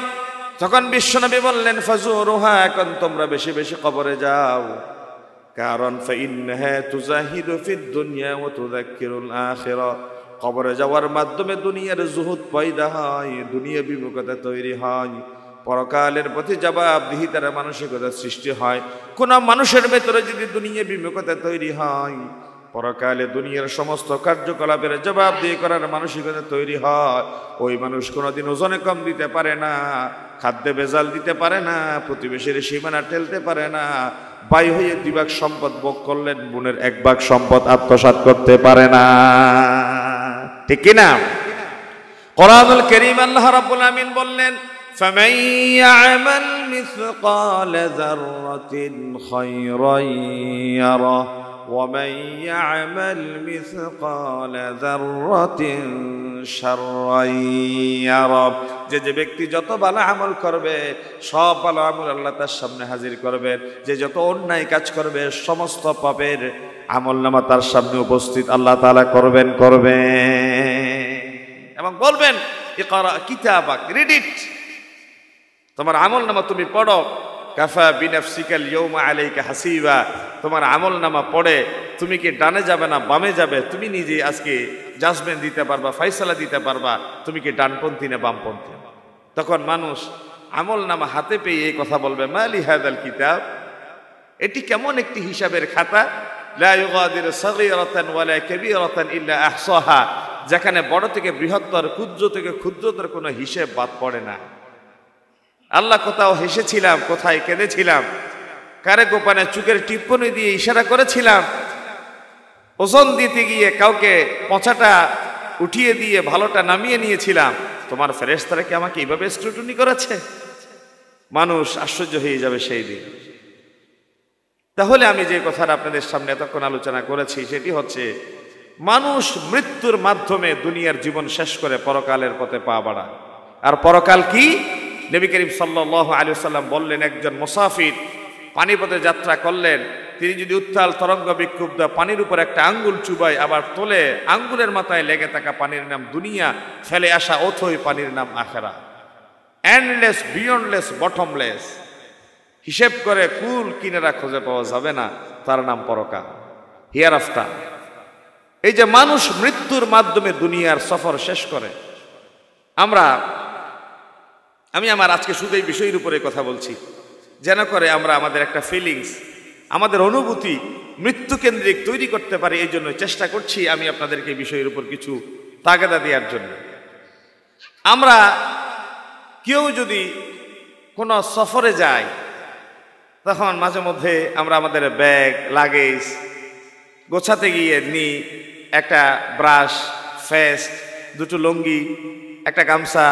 S1: তখন বিশ্বনবী বললেন, ফাজুরুহা, এখন তোমরা বেশি বেশি কবরে যাও। কারণ ফাইন্নাহা তুজাহিদু ফিদ দুনিয়া ওয়া তুযাক্কিরুল আখিরা, কবরে যাওয়ার মাধ্যমে দুনিয়ার জুহুদ পয়দা হয়, দুনিয়া বিমুখতা তৈরি হয়, পরকালের প্রতি জবাবদিহিতার মানসিকতা সৃষ্টি হয়। কোন মানুষের ভেতরে যদি দুনিয়া বিমুখতা তৈরি হয়, পরকালে দুনিয়ার সমস্ত কার্যকলাপের জবাবদিহি করার মানসিকতা তৈরি হয়, ওই মানুষ কোনোদিন ওজনে কম দিতে পারে না, খাদ্যে ভেজাল দিতে পারে না, প্রতিবেশীর সীমানা ঠেলতে পারে না, ভাই হয়ে 2 ভাগ সম্পদ ভোগ করলেন, বোনের 1 ভাগ সম্পদ আত্মসাৎ করতে পারে না। ঠিক কিনা? কোরআনুল কারীম আল্লাহ রাব্বুল আমিন বললেন, فمن يعمل مثقال ذرة خيرا يره ومن يعمل مثقال ذرة شرا يره। যে ব্যক্তি যত ভালো আমল করবে সব ভালো আমল আল্লাহ তার সামনে হাজির করবে। যে যত অন্যায় কাজ করবে সমস্ত পাপের আমলনামা তার সামনে উপস্থিত আল্লাহ তাআলা করবেন এবং বলবেন ইকরা কিতাবাক, রিড ইট, তোমার আমলনামা তুমি পড়ো। কাফা বিনাফসিকাল ইয়াউমা আলাইকা হাসিবা, তোমার আমলনামা পড়ে তুমি কি ডানে যাবে না বামে যাবে তুমি নিজে আজকে জাজমেন্ট দিতে পারবা, ফয়সালা দিতে পারবা তুমি কি ডানপন্থী না বামপন্থী। তখন মানুষ আমলনামা হাতে পেয়ে এই কথা বলবে, মালি হাদাল কিতাব, এটি কেমন একটি হিসাবের খাতা, লা ইউগাদিরু সাগীরাতান ওয়ালা কাবীরাতান ইল্লা আহসাহা, যেখানে বড় থেকে বৃহত্তর, ক্ষুদ্র থেকে ক্ষুদ্রতর কোনো হিসেব বাদ পড়ে না। আল্লাহ কোথাও হেসেছিলাম, কোথায় কেঁদেছিলাম, কারে গোপনে চুকের টিপ্পনি দিয়ে ইশারা করেছিলাম, ওজন দিতে গিয়ে কাউকে পচাটা উঠিয়ে দিয়ে ভালোটা নামিয়ে নিয়েছিলাম, তোমার ফেরেশতারা কি আমাকে এইভাবে স্ক্রুটিনি করেছে? মানুষ আশ্চর্য হয়ে যাবে সেই দিন। তাহলে আমি যে কথাটা আপনাদের সামনে এতক্ষণ আলোচনা করেছি সেটি হচ্ছে, মানুষ মৃত্যুর মাধ্যমে দুনিয়ার জীবন শেষ করে পরকালের পথে পা বাড়ায়। আর পরকাল কি? নবী করিম সাল্লাল্লাহু আলাইহি ওয়াসাল্লাম বললেন, একজন মুসাফির পানিপথে যাত্রা করলেন, তিনি যদি উত্তাল তরঙ্গ বিক্ষুব্ধ পানির উপর একটা আঙ্গুল চুবায় আবার তোলে, আঙ্গুলের মাথায় লেগে থাকা পানির নাম দুনিয়া, ফেলে আসা অথই পানির নাম আখিরাত। এন্ডলেস, বিয়ন্ডলেস, বটমলেস, হিসেব করে কুল কিনারা খুঁজে পাওয়া যাবে না, তার নাম পরকাল, হিয়ার আফটার। এই যে মানুষ মৃত্যুর মাধ্যমে দুনিয়ার সফর শেষ করে, আমি আমার আজকে শুধু এই বিষয়ের উপরে কথা বলছি যেন করে আমরা আমাদের একটা ফিলিংস, আমাদের অনুভূতি মৃত্যু কেন্দ্রিক তৈরি করতে পারি। এই জন্য চেষ্টা করছি আমি আপনাদেরকে বিষয়ের উপর কিছু তাগাদা দেওয়ার জন্য। আমরা কেউ যদি কোনো সফরে যাই, তখন মাঝে মধ্যে আমরা আমাদের ব্যাগ লাগেজ গোছাতে গিয়ে নিই একটা ব্রাশ, ফেস্ট, দুটো লুঙ্গি, একটা গামছা,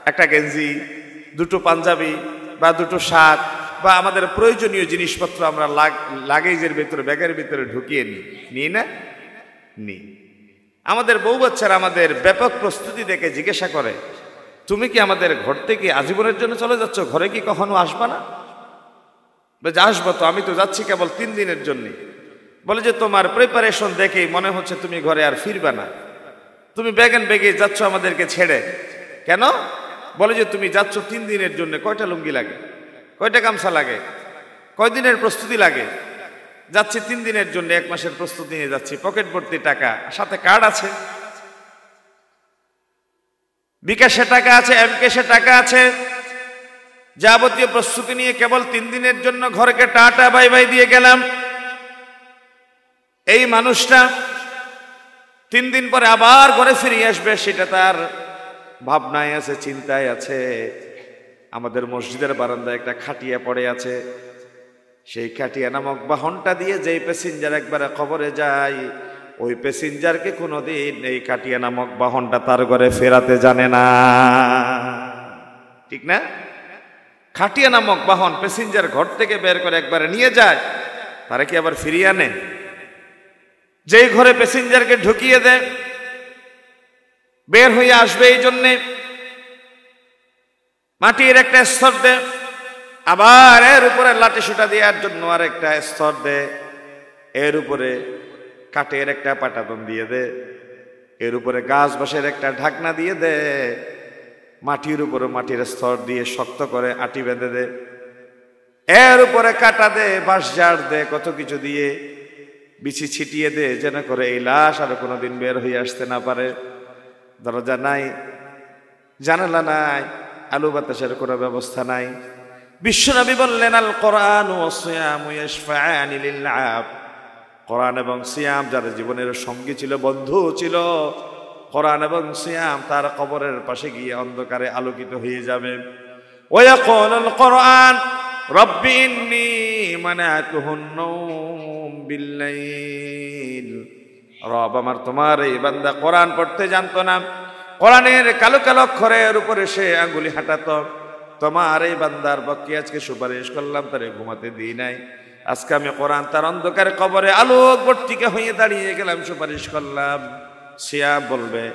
S1: একটা গেঞ্জি, দুটো পাঞ্জাবি বা দুটো শার্ট বা আমাদের প্রয়োজনীয় জিনিসপত্র আমরা লাগেজের ভিতরে, ব্যাগের ভিতরে ঢুকিয়ে নিই না? নিই। আমাদের বউ বাচ্চারা আমাদের ব্যাপক প্রস্তুতি দেখে জিজ্ঞাসা করে, তুমি কি আমাদের ঘর থেকে আজীবনের জন্য চলে যাচ্ছ? ঘরে কি কখনো আসবা না? বলে আসবো তো, আমি তো যাচ্ছি কেবল 3 দিনের জন্য। বলে যে তোমার প্রিপারেশন দেখেই মনে হচ্ছে তুমি ঘরে আর ফিরবে না, তুমি ব্যাগে যাচ্ছ আমাদেরকে ছেড়ে। কেন? বলে যে তুমি যাচ্ছ 3 দিনের জন্য। কয়টা লুঙ্গি লাগে, কয়টা গামছা লাগে, কয়দিনের প্রস্তুতি লাগে? যাচ্ছি 3 দিনের জন্য, 1 মাসের প্রস্তুতি নিয়ে যাচ্ছি, পকেট ভর্তি টাকা, সাথে কার্ড আছে, বিকাশে টাকা আছে, এমকেশে টাকা আছে, যাবতীয় প্রস্তুতি নিয়ে কেবল 3 দিনের জন্য ঘরকে টাটা বাই বাই দিয়ে গেলাম। এই মানুষটা 3 দিন পরে আবার ঘরে ফিরে আসবে, সেটা তার ভাবনায় আছে, চিন্তায় আছে। আমাদের মসজিদের বারান্দায় একটা খাটিয়া পড়ে আছে, সেই খাটিয়া নামক বাহনটা দিয়ে যেই প্যাসেঞ্জার একবারে কবরে যায়, ওই প্যাসেঞ্জারকে কোনোদিন এই খাটিয়া নামক বাহনটা তার ঘরে ফেরাতে জানে না, ঠিক না? খাটিয়া নামক বাহন প্যাসেঞ্জার ঘর থেকে বের করে একবারে নিয়ে যায়, তারা কি আবার ফিরিয়ে আনে? যেই ঘরে প্যাসেঞ্জারকে ঢুকিয়ে দেয়, বের হয়ে আসবে এই জন্যে মাটির একটা স্তর দেয়, আবার এর উপরে লাঠি সুটা দেওয়ার জন্য আর একটা স্তর দেয়, এর উপরে কাঠের একটা পাটাতন দিয়ে দে, এর উপরে গাছ বাঁশের একটা ঢাকনা দিয়ে দে, মাটির উপরে মাটির স্তর দিয়ে শক্ত করে আটি বেঁধে দে, এর উপরে কাটা দে, বাঁশ ঝাড় দে, কত কিছু দিয়ে বিছি ছিটিয়ে দে, যেন করে এই লাশ আর কোনোদিন বের হয়ে আসতে না পারে। দরজা নাই, জানালা নাই, আলো বাতাসের কোনো ব্যবস্থা নাই। বিশ্বনবী বললেন, আল কোরআন ওয়াস সিয়ামু ইয়াশফাআনি লিল আবদ, কোরআন এবং সিয়াম যার জীবনের সঙ্গী ছিল, বন্ধু ছিল, কোরআন এবং সিয়াম তার কবরের পাশে গিয়ে অন্ধকারে আলোকিত হয়ে যাবে। ওয়ায়াকুলুল কোরআন রব্বি ইন্নী মানাতুহুন নাওম বিল্লাইল, রব আমার তোমার এই বান্দা কোরআন পড়তে জানতো না, কোরআনের কালো কালো অক্ষরের উপরে সে আঙ্গুলি হাঁটাতো, তোমার এই বান্দার পক্ষে আজকে সুপারিশ করলাম, তারে ঘুমাতে দিই নাই। আজকে আমি কোরআন তার অন্ধকারে কবরে আলোকবর্তিকা হয়ে দাঁড়িয়ে গেলাম, সুপারিশ করলাম। সিয়া বলবে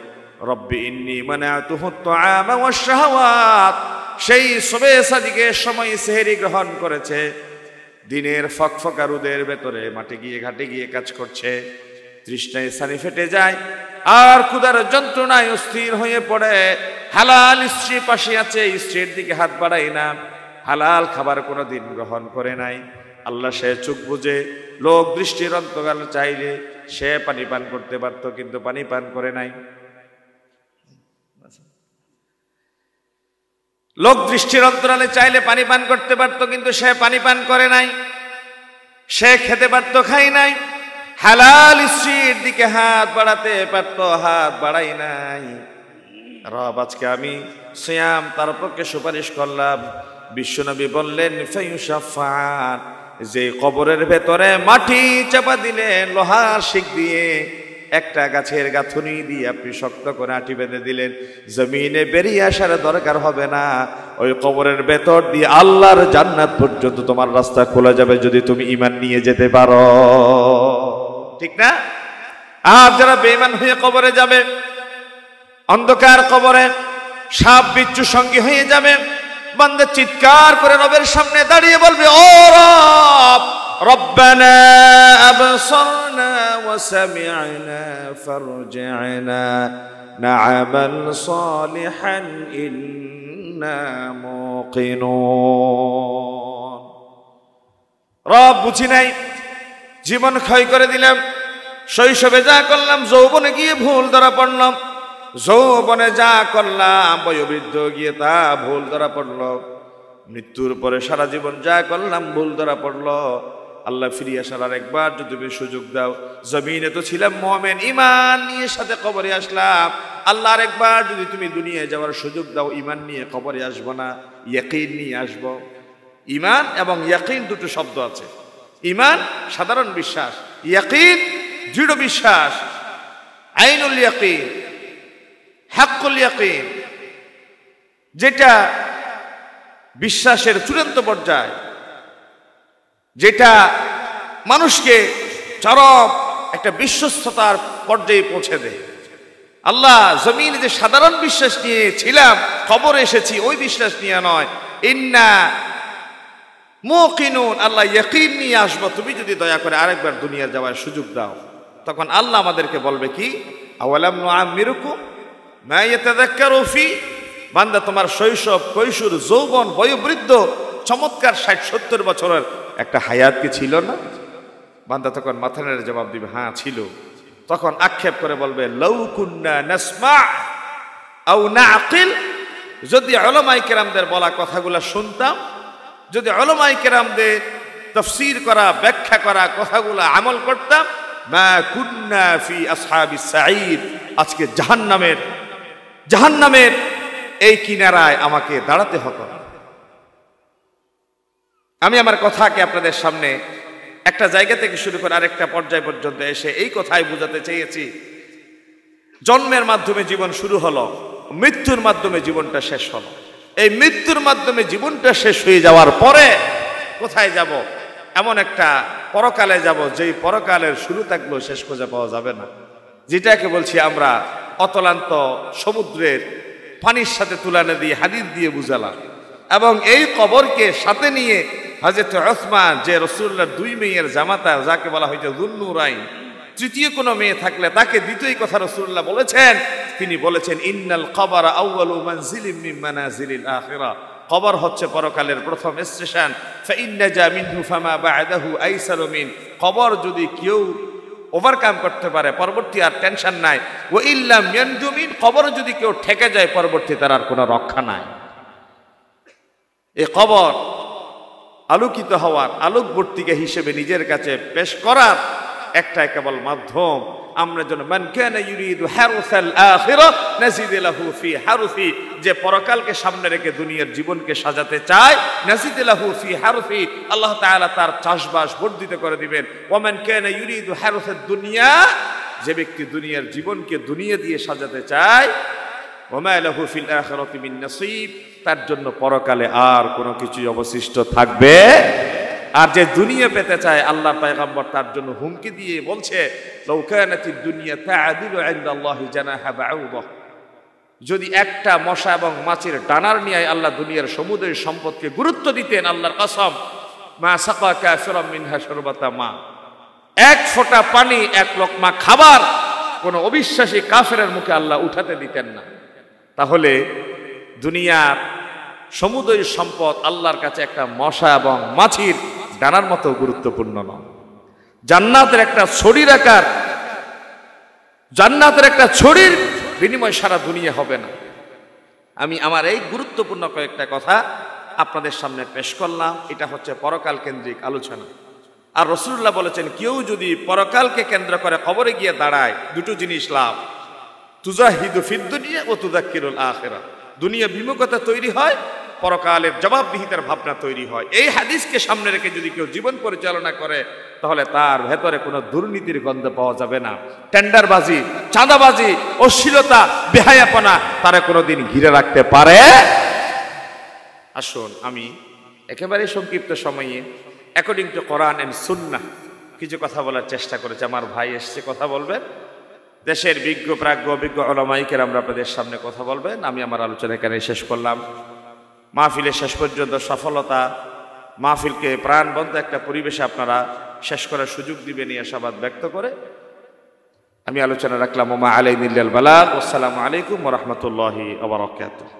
S1: রব্বি ইন্নী মানাতুহু আত-তাআমা ওয়াশ-শাহাওয়াত, সেই সবে সাদিকের সময় সেহরি গ্রহণ করেছে, দিনের ফকফকা রোদের ভেতরে মাঠে গিয়ে ঘাটে গিয়ে কাজ করছে, তৃষ্ণায় ছানি ফেটে যায় আর ক্ষুধার যন্ত্রণায় অস্থির হয়ে পড়ে। হালাল স্ত্রী পাশে আছে, স্ত্রীর দিকে হাত বাড়ায় না, হালাল খাবার কোনো দিন গ্রহণ করে নাই। আল্লাহ সে চোখ বুঝে লোক দৃষ্টির অন্তরাল চাইলে সে পানি পান করতে পারত, কিন্তু পানি পান করে নাই। লোক দৃষ্টির অন্তরালে চাইলে পানি পান করতে পারত, কিন্তু সে পানি পান করে নাই। সে খেতে পারত, খাই নাই। হালাল স্ত্রীর দিকে হাত বাড়াতে পারত, হাত বাড়াই নাই। রব আজকে আমি সিয়াম তার পক্ষে সুপারিশ করলাম। বিশ্বনবী বললেন ফায়ুশাফাআত, যে কবরের ভেতরে মাটি চাপা দিলেন লোহার শিক দিয়ে, একটা গাছের গাঁথুনি দিয়ে আপনি শক্ত করে আঁটি বেঁধে দিলেন, জমিনে বেরিয়ে আসার দরকার হবে না। ওই কবরের ভেতর দিয়ে আল্লাহর জান্নাত পর্যন্ত তোমার রাস্তা খোলা যাবে যদি তুমি ঈমান নিয়ে যেতে পারো, ঠিক না? আর যারা বেঈমান হয়ে কবরে যাবে, অন্ধকার কবরে সাপ বিচ্ছু সঙ্গী হয়ে যাবে, বান্দা চিৎকার করে রবের সামনে দাঁড়িয়ে বলবে, ও রব, রব্বানা আবসারনা ওয়া সামি'না ফারজি'না না'মাল সালিহান ইন্না মুকিনুন। রব বুঝি নাই, জীবন ক্ষয় করে দিলাম, শৈশবে যা করলাম, যৌবনে গিয়ে ভুল ধরা পড়লাম, যৌবনে যা করলাম বয়োবৃদ্ধ গিয়ে তা ভুল ধরা পড়ল, মৃত্যুর পরে সারা জীবন যা করলাম ভুল ধরা পড়ল। আল্লাহ ফিরিয়ে আসার আরেকবার যদি তুমি সুযোগ দাও, জমিনে তো ছিলাম মুমিন, ঈমান নিয়ে সাথে কবরে আসলাম, আল্লাহ আরেকবার যদি তুমি দুনিয়ায় যাওয়ার সুযোগ দাও, ঈমান নিয়ে কবরে আসবো না, ইয়াকিন নিয়ে আসবো। ঈমান এবং ইয়াকিন দুটো শব্দ আছে। ঈমান সাধারণ বিশ্বাস, ইয়াকিন দৃঢ় বিশ্বাস। আইনুল ইয়াকিন, হাক্কুল ইয়াকিন, যেটা বিশ্বাসের চূড়ান্ত পর্যায়, যেটা মানুষকে চরম একটা বিশ্বস্ততার পর্যায়ে পৌঁছে দেয়। আল্লাহ জমিনে যে সাধারণ বিশ্বাস নিয়ে ছিলাম, কবরে এসেছি, ওই বিশ্বাস নিয়ে নয়। ইন্না মুকিনুন, আল্লাহ ইয়াকিন নিয়ে আসবো, তুমি যদি দয়া করে আরেকবার দুনিয়া যাওয়ার সুযোগ দাও। তখন আল্লাহ আমাদেরকে বলবে কি, আওয়ালাম নুআম্মিরুকুম মা ইয়াতাযাক্কারু ফি, বান্দা তোমার শৈশব, কৈশোর, যৌবন, বয়োবৃদ্ধ, চমৎকার ৬০-৭০ বছরের একটা হায়াত কি ছিল না? বান্দা তখন মাথা নেড়ে জবাব দিবে, হ্যাঁ ছিল। তখন আক্ষেপ করে বলবে, লাউ কুন্না নাসমা আও নাআকিল, যদি উলামায়ে কেরামদের বলা কথাগুলো শুনতাম, যদি উলামায়ে কেরামদের তাফসীর করা, ব্যাখ্যা করা কথাগুলো আমল করতাম, মা কুন্না ফি আসহাবিস সাঈদ, আজকে জাহান্নামের এই কিনারায় আমাকে দাঁড়াতে হতো না। আমি আমার কথাকে আপনাদের সামনে একটা জায়গা থেকে শুরু করে আরেকটা পর্যায় পর্যন্ত এসে এই কথাই বোঝাতে চেয়েছি, জন্মের মাধ্যমে জীবন শুরু হলো, মৃত্যুর মাধ্যমে জীবনটা শেষ হলো। এই মৃত্যুর মাধ্যমে জীবনটা শেষ হয়ে যাওয়ার পরে কোথায় যাব? এমন একটা পরকালে যাব, যেই পরকালের শুরু থাকলেও শেষ খুঁজে পাওয়া যাবে না, যেটাকে বলছি আমরা অতলান্ত সমুদ্রের পানির সাথে তুলনা দিয়ে হাদিস দিয়ে বুঝালাম। এবং এই কবরকে সাথে নিয়ে হযরত উসমান, যে রাসূলুল্লাহর 2 মেয়ের জামাতা, যাকে বলা হয়েছে যুন্নুরাইন, তৃতীয় কোনো মেয়ে থাকলে তাকে দ্বিতীয় কথা রাসূলুল্লাহ বলেছেন। তিনি বলেছেন, ইন্নাল কবরা আউয়ালু মানজিলিম মিন মানাজিলিল আখিরা, কবর হচ্ছে পরকালের প্রথম স্টেশন। ফাইন্নাজা মিনহু ফামা বা'দাহু আইসারু মিন, কবর যদি কেউ ওভারকাম করতে পারে, পরবর্তী আর টেনশন নাই। ওয়া ইল্লাম ইয়ানজু মিন, কবর যদি কেউ ঠেকে যায়, পরবর্তী তার আর কোনো রক্ষা নাই। এই কবর আলোকিত হওয়ার, আলোকবর্তিকা হিসেবে নিজের কাছে পেশ করার একটাই কেবল মাধ্যম। আমরা যেন মান কানা ইউরিদু হারুসাল আখিরা নাজিদ লাহু ফি হারুসি, যে পরকালকে সামনে রেখে দুনিয়ার জীবনকে সাজাতে চায়, নাজিদ লাহু ফি হারুসি, আল্লাহ তাআলা তার চাষবাস বর্ধিত করে দিবেন। ওয়া মান কানা ইউরিদু হারুসাদ দুনিয়া, যে ব্যক্তি দুনিয়ার জীবনকে দুনিয়া দিয়ে সাজাতে চায়, ওয়া মা লাহু ফিল আখিরাতি মিন নাসীব, তার জন্য পরকালে আর কোনো কিছু অবশিষ্ট থাকবে। আর যে দুনিয়া পেতে চায়, আল্লাহর পয়গম্বর তার জন্য হুমকি দিয়ে বলছে, লাউ কানাতিদ দুনিয়া তা'দিলু ইনদাল্লাহি জানাহা বাউদা, যদি একটা মশা এবং মাছির ডানার নিয়ে আল্লাহ দুনিয়ার সমুদ্রের সম্পদকে গুরুত্ব দিতেন, আল্লাহর কসম, মা সাকা কাফিরাম মিনহা শারবাতা মা, এক ফোঁটা পানি, এক লোকমা খাবার কোন অবিশ্বাসী কাফেরের মুখে আল্লাহ উঠাতে দিতেন না। তাহলে দুনিয়ার সমুদ্রের সম্পদ আল্লাহর কাছে একটা মশা এবং মাছির ডানার মতো গুরুত্বপূর্ণ নয়। জান্নাতের একটা ছড়ির আকার, জান্নাতের একটা ছড়ির বিনিময় সারা দুনিয়া হবে না। আমি আমার এই গুরুত্বপূর্ণ কয়েকটা কথা আপনাদের সামনে পেশ করলাম। এটা হচ্ছে পরকাল কেন্দ্রিক আলোচনা। আর রাসূলুল্লাহ বলেছেন, কেউ যদি পরকালকে কেন্দ্র করে কবরে গিয়ে দাঁড়ায়, দুটো জিনিস লাভ, তুজাহিদু ফিদ দুনিয়া ও তুযাক্কিরুল আখিরাহ, দুনিয়া বিমুখতা তৈরি হয়, পরকালের জবাবদিহিতার ভাবনা তৈরি হয়। এই হাদিসকে সামনে রেখে যদি কেউ জীবন পরিচালনা করে, তাহলে তার ভেতরে কোনো দুর্নীতির গন্ধ পাওয়া যাবে না। টেন্ডারবাজি, চাঁদাবাজি, অশ্লীলতা, বেহায়াপনা তারা কোনোদিন ঘিরে রাখতে পারে। আসুন, আমি একেবারে সংক্ষিপ্ত সময়ে অ্যাকর্ডিং টু কোরআন এন্ড সুন্নাহ কিছু কথা বলার চেষ্টা করেছি। আমার ভাই এসছে, কথা বলবেন, দেশের বিজ্ঞ প্রাজ্ঞ অভিজ্ঞ উলামায়ে কেরাম আপনাদের সামনে কথা বলবেন। আমি আমার আলোচনা এখানে শেষ করলাম। মাহফিলের শেষ পর্যন্ত সফলতা, মাহফিলকে প্রাণবন্ত একটা পরিবেশে আপনারা শেষ করার সুযোগ দিবেন এই আশাবাদ ব্যক্ত করে আমি আলোচনা রাখলাম। ওমা আলাইনা ইল্লাল বালাগ। আসসালামু আলাইকুম ওয়া রাহমাতুল্লাহি ওয়া বারাকাতুহু।